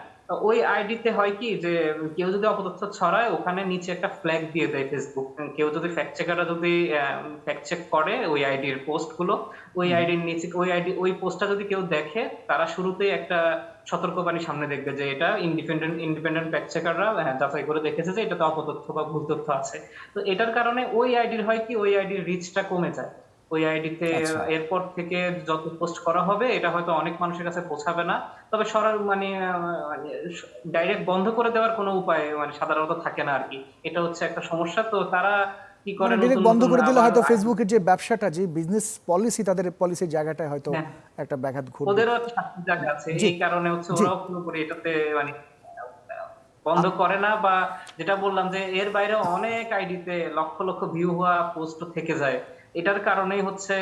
ওই আইডিতে হয় কি যে কেউ যদি অপতথ্য ছড়ায় ওখানে নিচে একটা ফ্ল্যাগ দিয়ে দেয় ফেসবুক। কেউ যদি ফ্যাক্ট চেকাররা যদি ফ্যাক্ট চেক করে ওই আইডির পোস্ট গুলো, ওই আইডির নিচে ওই পোস্টটা যদি কেউ দেখে, তারা শুরুতেই একটা সতর্কবাণী সামনে দেখবে যে এটা ইন্ডিপেন্ডেন্ট ফ্যাক্ট চেকাররা যাচাই করে দেখেছে যে এটাতে অপতথ্য বা ভুল তথ্য আছে। তো এটার কারণে ওই আইডির হয় কি, ওই আইডির রিচটা কমে যায়। ওই আইডিতে আচ্ছা। এরপর থেকে যত পোস্ট করা হবে এটা হয়তো অনেক মানুষের কাছে পৌঁছাবে না। তবে ডাইরেক্ট বন্ধ করে দেওয়ার কোনো উপায় সাধারণত থাকে না আর কি। এটা হচ্ছে একটা সমস্যা। তো তারা কি করে, মানে ডিরেক্ট নতুন বন্ধ নতুন করে দিলে আবার হয়তো ফেসবুকের যে ব্যবসাটা, যে বিজনেস পলিসি, তাদের পলিসির জায়গাটায় হয়তো হ্যাঁ, একটা ব্যাঘাত ঘটবে। ওদেরও একটা শাস্তির জায়গা আছে। জি এই কারণে হচ্ছে জি ওরাও পুরোপুরি এটাতে বন্ধ করে না। বা যেটা বললাম যে এর বাইরে অনেক আইডিতে লক্ষ লক্ষ ভিউ হওয়া পোস্ট থেকে যায়। এটার কারণেই হচ্ছে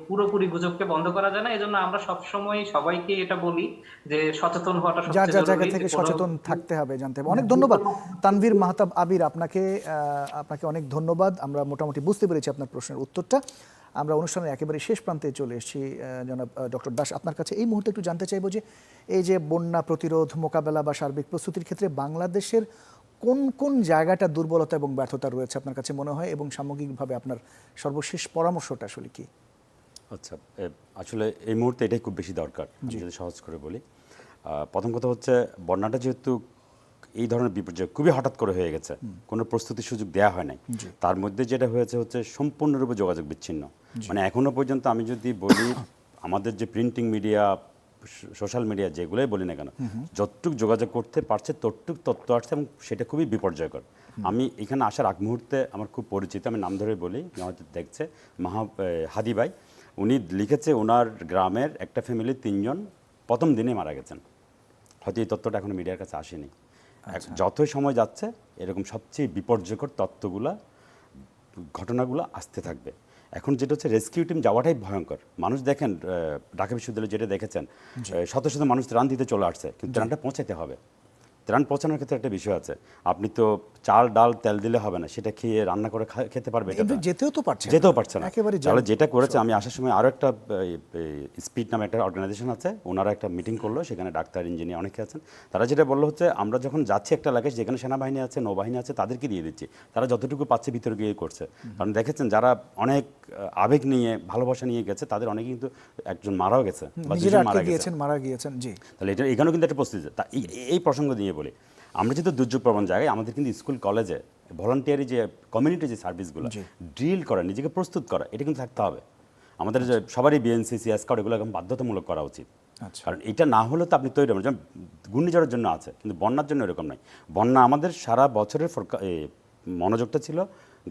পুরোপুরি গুজবকে বন্ধ করা যায় না। এজন্য আমরা সবসময় সবাইকে এটা বলি যে সচেতন হওয়াটা যার সবচেয়ে যার জায়গা জরুরি। যে থেকে কোনো সচেতন থাকতে হবে, জানতে হবে। অনেক ধন্যবাদ তানভীর মাহতাব আবির, আপনাকে অনেক ধন্যবাদ। আমরা মোটামুটি বুঝতে পেরেছি আপনার প্রশ্নের উত্তরটা। আমরা অনুষ্ঠানের একেবারে শেষ প্রান্তে চলে এসেছি। জনাব ডক্টর দাস, আপনার কাছে এই মুহূর্তে একটু জানতে চাইবো যে এই যে বন্যা প্রতিরোধ, মোকাবেলা বা সার্বিক প্রস্তুতির ক্ষেত্রে বাংলাদেশের কোন কোন জায়গাটা দুর্বলতা এবং ব্যর্থতা রয়েছে আপনার কাছে মনে হয়, এবং সামগ্রিকভাবে আপনার সর্বশেষ পরামর্শটা আসলে কি? আচ্ছা, আসলে এই মুহূর্তে এটাই খুব বেশি দরকার, আমি যদি সহজ করে বলি। প্রথম কথা হচ্ছে, বন্যাটা যেহেতু এই ধরনের বিপর্যয় খুবই হঠাৎ করে হয়ে গেছে, কোনো প্রস্তুতির সুযোগ দেওয়া হয় নাই। তার মধ্যে যেটা হয়েছে হচ্ছে সম্পূর্ণরূপে যোগাযোগ বিচ্ছিন্ন। মানে এখনো পর্যন্ত আমি যদি বলি, আমাদের যে প্রিন্টিং মিডিয়া, সোশ্যাল মিডিয়া, যেগুলোই বলি না কেন, যতটুক যোগাযোগ করতে পারছে ততটুক তথ্য আসছে, এবং সেটা খুবই বিপর্যয়কর। আমি এখানে আসার আগ মুহূর্তে আমার খুব পরিচিত, আমি নাম ধরে বলি, হয়তো দেখছে, হাদি ভাই, উনি লিখেছে ওনার গ্রামের একটা ফ্যামিলির 3 জন প্রথম দিনে মারা গেছেন। হয়তো এই তথ্যটা এখনো মিডিয়ার কাছে আসেনি। যতই সময় যাচ্ছে এরকম সবচেয়ে বিপর্যয়কর তথ্যগুলা, ঘটনাগুলো আসতে থাকবে। এখন যেটা হচ্ছে, রেস্কিউ টিম যাওয়াটাই ভয়ঙ্কর। মানুষ দেখেন, ঢাকা বিশ্ববিদ্যালয়ে যেটা দেখেছেন, শত শত মানুষ ত্রাণ দিতে চলে আসছে, কিন্তু ত্রাণটা পৌঁছাতে হবে। ত্রাণ পৌঁছানোর ক্ষেত্রে একটা বিষয় আছে, আপনি তো চাল ডাল তেল দিলে হবে না, সেটা খেয়ে রান্না করে খেতে পারবে, যেতেও তো পারছে যেতেও পারছে না। একেবারে। তাহলে যেটা করেছে, আমি আসার সময় আরও একটা স্পিড নামে একটা অর্গানাইজেশন আছে, ওনারা একটা মিটিং করলো, সেখানে ডাক্তার, ইঞ্জিনিয়ার অনেকে আছেন। তারা যেটা বললো হচ্ছে, আমরা যখন যাচ্ছি একটা এলাকায় যেখানে সেনাবাহিনী আছে, নৌবাহিনী আছে, তাদেরকে দিয়ে দিচ্ছি, তারা যতটুকু পাচ্ছে ভিতরে গিয়ে করছে। কারণ দেখেছেন, যারা অনেক আবেগ নিয়ে, ভালোবাসা নিয়ে গেছে, তাদের অনেকে কিন্তু একজন মারাও গেছে বা দুজন মারা গিয়েছেন। জি, তাহলে এটা এখানেও কিন্তু একটা প্রস্তুতি। এই প্রসঙ্গ দিয়ে বলি, আমরা যেহেতু দুর্যোগ প্রবণ জায়গায়, আমাদের কিন্তু স্কুল কলেজে ভলান্টিয়ারি যে কমিউনিটি যে সার্ভিসগুলো, ড্রিল করা, নিজেকে প্রস্তুত করা, এটা কিন্তু থাকতে হবে আমাদের। যে সবারই বিএনসিসি, স্কাউট, এগুলো একদম বাধ্যতামূলক করা উচিত। কারণ এটা না হলে তো আপনি তৈরি হবেন। যেমন ঘূর্ণিঝড়ের জন্য আছে, কিন্তু বন্যার জন্য এরকম নয়। বন্যা আমাদের সারা বছরের মনোযোগটা ছিল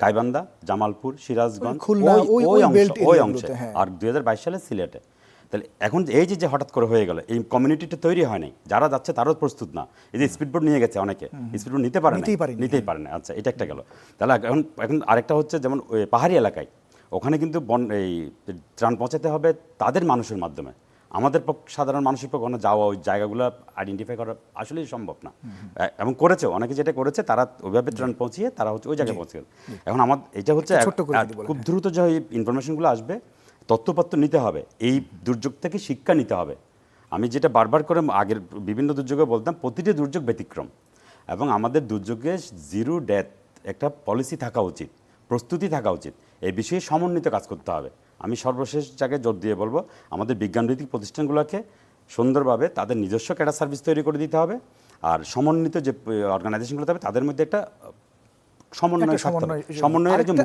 গাইবান্ধা, জামালপুর, সিরাজগঞ্জ, ওই অংশে, আর 2022 সালে সিলেটে। তাহলে এখন এই যে হঠাৎ করে হয়ে গেল, এই কমিউনিটিটা তৈরি হয় নাই, যারা যাচ্ছে তারাও প্রস্তুত না। এই যে স্পিডবোট নিয়ে গেছে অনেকে, স্পিডবোট নিতেই পারে না। আচ্ছা, এটা একটা গেল। তাহলে এখন আরেকটা হচ্ছে, যেমন ওই পাহাড়ি এলাকায়, ওখানে কিন্তু এই ত্রাণ পৌঁছাতে হবে তাদের মানুষের মাধ্যমে। আমাদের সাধারণ মানুষের পক্ষে যাওয়া, ওই জায়গাগুলো আইডেন্টিফাই করা আসলেই সম্ভব না। এবং করেছে অনেকে, যেটা করেছে তারা ওইভাবে ত্রাণ পৌঁছিয়ে তারা হচ্ছে ওই জায়গায় পৌঁছে গেছে। এখন এটা হচ্ছে খুব দ্রুত যে ইনফরমেশনগুলো আসবে, তথ্যপত্র নিতে হবে, এই দুর্যোগ থেকে শিক্ষা নিতে হবে। আমি যেটা বারবার করে আগের বিভিন্ন দুর্যোগে বলতাম, প্রতিটি দুর্যোগ ব্যতিক্রম, এবং আমাদের দুর্যোগে জিরো ডেথ একটা পলিসি থাকা উচিত, প্রস্তুতি থাকা উচিত। এই বিষয়ে সমন্বিত কাজ করতে হবে। আমি সর্বশেষ জায়গায় জোর দিয়ে বলবো, আমাদের বিজ্ঞানভিত্তিক প্রতিষ্ঠানগুলোকে সুন্দরভাবে তাদের নিজস্ব ক্যাডার সার্ভিস তৈরি করে দিতে হবে, আর সমন্বিত যে অর্গানাইজেশনগুলো হবে তাদের মধ্যে একটা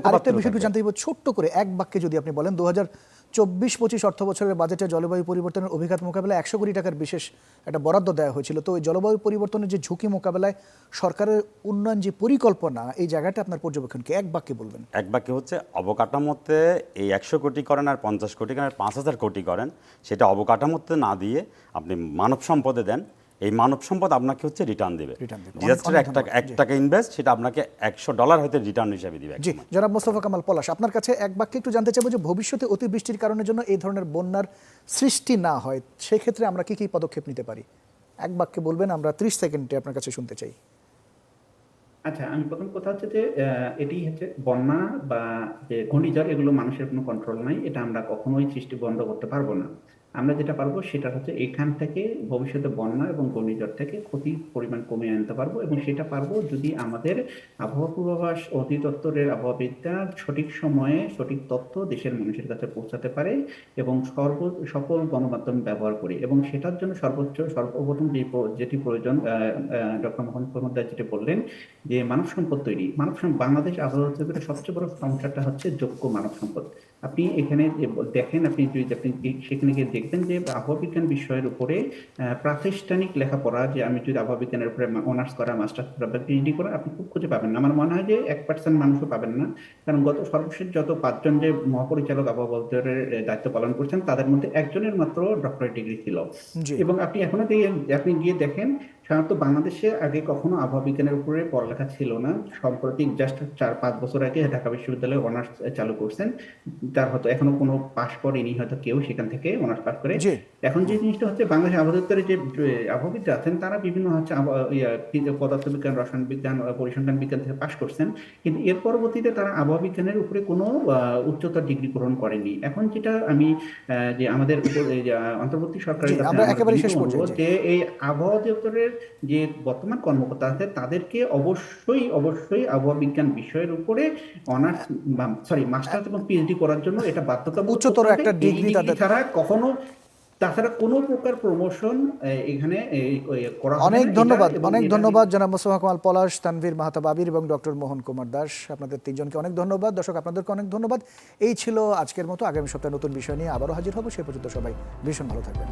আরেকটা বিষয় জানতে চাইব ছোট্ট করে, এক বাক্যে যদি আপনি বলেন, 2024-25 অর্থ বছরের বাজেটে জলবায়ু পরিবর্তনের অভিঘাত মোকাবেলায় 100 কোটি টাকার বিশেষ একটা বরাদ্দ দেওয়া হয়েছিল। তো এই জলবায়ু পরিবর্তনের যে ঝুঁকি মোকাবেলায় সরকারের উন্নয়ন যে পরিকল্পনা, এই জায়গাটা আপনার পর্যবেক্ষণ কি, এক বাক্যে বলবেন? এক বাক্যে হচ্ছে, অবকাঠামোতে এই 100 কোটি করেন আর 50 কোটি করেন আর 5000 কোটি করেন, সেটা অবকাঠামোতে না দিয়ে আপনি মানব সম্পদে দেন। এই মানব সম্পদ আপনাকে হচ্ছে রিটার্ন দেবে। ডিজাস্টার এক টাকা ইনভেস্ট, সেটা আপনাকে $100 হয়তো রিটার্ন হিসাবে দিবে। জি, জনাব মোস্তফা কামাল পলাশ, আপনার কাছে এক বাক্যে একটু জানতে চাইবো যে ভবিষ্যতে অতিবৃষ্টির কারণের জন্য এই ধরনের বন্যার সৃষ্টি না হয়, সেক্ষেত্রে আমরা কি কি পদক্ষেপ নিতে পারি? এক বাক্যে বলবেন, আমরা 30 সেকেন্ডে আপনার কাছে শুনতে চাই। আচ্ছা, আমি প্রথম কথা হচ্ছে যে এটি হচ্ছে বন্যা বা যে ঘূর্ণিঝড়, এগুলো মানুষের কোনো কন্ট্রোল নাই, এটা আমরা কখনোই সৃষ্টি বন্ধ করতে পারবো না। আমরা যেটা পারবো সেটা হচ্ছে এখান থেকে ভবিষ্যতে বন্যা এবং ঘূর্ণিঝড় থেকে ক্ষতির পরিমাণ কমিয়ে আনতে পারবো, এবং সেটা পারবো যদি আমাদের আবহাওয়া পূর্বাভাস অধিদপ্তরের আবহাওয়াবিদরা সঠিক সময়ে সঠিক তথ্য দেশের মানুষের কাছে পৌঁছাতে পারে এবং সকল গণমাধ্যম ব্যবহার করি। এবং সেটার জন্য সর্বপ্রথম যেটি প্রয়োজন, ডক্টর মোহাম্মদ মোহাম্মদ যেটি বললেন যে মানব সম্পদ তৈরি। বাংলাদেশ আবহাওয়া অধিদপ্তরের সবচেয়ে বড় সমস্যাটা হচ্ছে যোগ্য মানব সম্পদ। আপনি এখানে দেখেন, আপনি সেখানে গিয়ে দেখবেন যে আবহাওয়া বিজ্ঞান বিষয়ের উপরে প্রাতিষ্ঠানিক লেখাপড়া, যে আমি যদি আবহাওয়া বিজ্ঞানের উপরে অনার্স করা, মাস্টার্স করা বা পিএইচডি করা, আপনি খুব খুঁজে পাবেন না। আমার মনে হয় যে 1% মানুষও পাবেন না, কারণ গত সর্বশেষ যত 5 জন যে মহাপরিচালক আবহাওয়া অধিদপ্তরের দায়িত্ব পালন করছেন তাদের মধ্যে একজনের মাত্র ডক্টরেট ডিগ্রি ছিল। জি। এবং আপনি এখনো আপনি গিয়ে দেখেন, সাধারণত বাংলাদেশে আগে কখনো আবহাওয়া বিজ্ঞানের উপরে পড়ালেখা ছিল না। সম্প্রতি জাস্ট 4-5 বছর আগে ঢাকা বিশ্ববিদ্যালয়ে অনার্স চালু করছেন। তার হয়তো এখনো কোনো পাশ করেনি হয়তো কেউ সেখান থেকে অনার্স পাস করে। জি। এখন যে জিনিসটা হচ্ছে, বাংলাদেশ আবহাওয়া দপ্তরে যে আবহাওয়াবিদরা আছেন তারা বিভিন্ন হচ্ছে পদার্থবিজ্ঞান, রসায়ন বিজ্ঞান, পরিসংখ্যান বিজ্ঞান থেকে পাশ করছেন, কিন্তু এর পরবর্তীতে তারা আবহাওয়া বিজ্ঞানের উপরে কোনো উচ্চতর ডিগ্রি গ্রহণ করেনি। এখন যেটা আমি যে আমাদের অন্তর্বর্তী সরকারের জি, কাছে আমরা আমার একেবারে শেষ বিনীত পর্যায়ে, অনুরোধ জি। যে এই আবহাওয়া দপ্তরের যে বর্তমান কর্মকর্তা আছে তাদেরকে অবশ্যই আবহাওয়া বিজ্ঞান বিষয়ের উপরে অনার্স মাস্টার্স এবং পিএইচডি করার জন্য এটা বাধ্যতামূলক উচ্চতর করতে একটা হবে। এই ডিগ্রি ডিগ্রি তাদের তাছাড়া কোনো প্রকার প্রমোশন এখানে করা হবে অনেক না। ধন্যবাদ, এবং অনেক এটা ধন্যবাদ জনাব মোস্তফা কামাল পলাশ, তানভীর মাহতাব আবির এবং ডক্টর মোহন কুমার দাস। আপনাদের তিনজনকে অনেক ধন্যবাদ। দর্শক, আপনাদেরকে অনেক ধন্যবাদ। এই ছিল আজকের মতো। আগামী সপ্তাহে নতুন বিষয় নিয়ে আবারও হাজির হব। সে পর্যন্ত সবাই ভীষণ ভালো থাকবেন।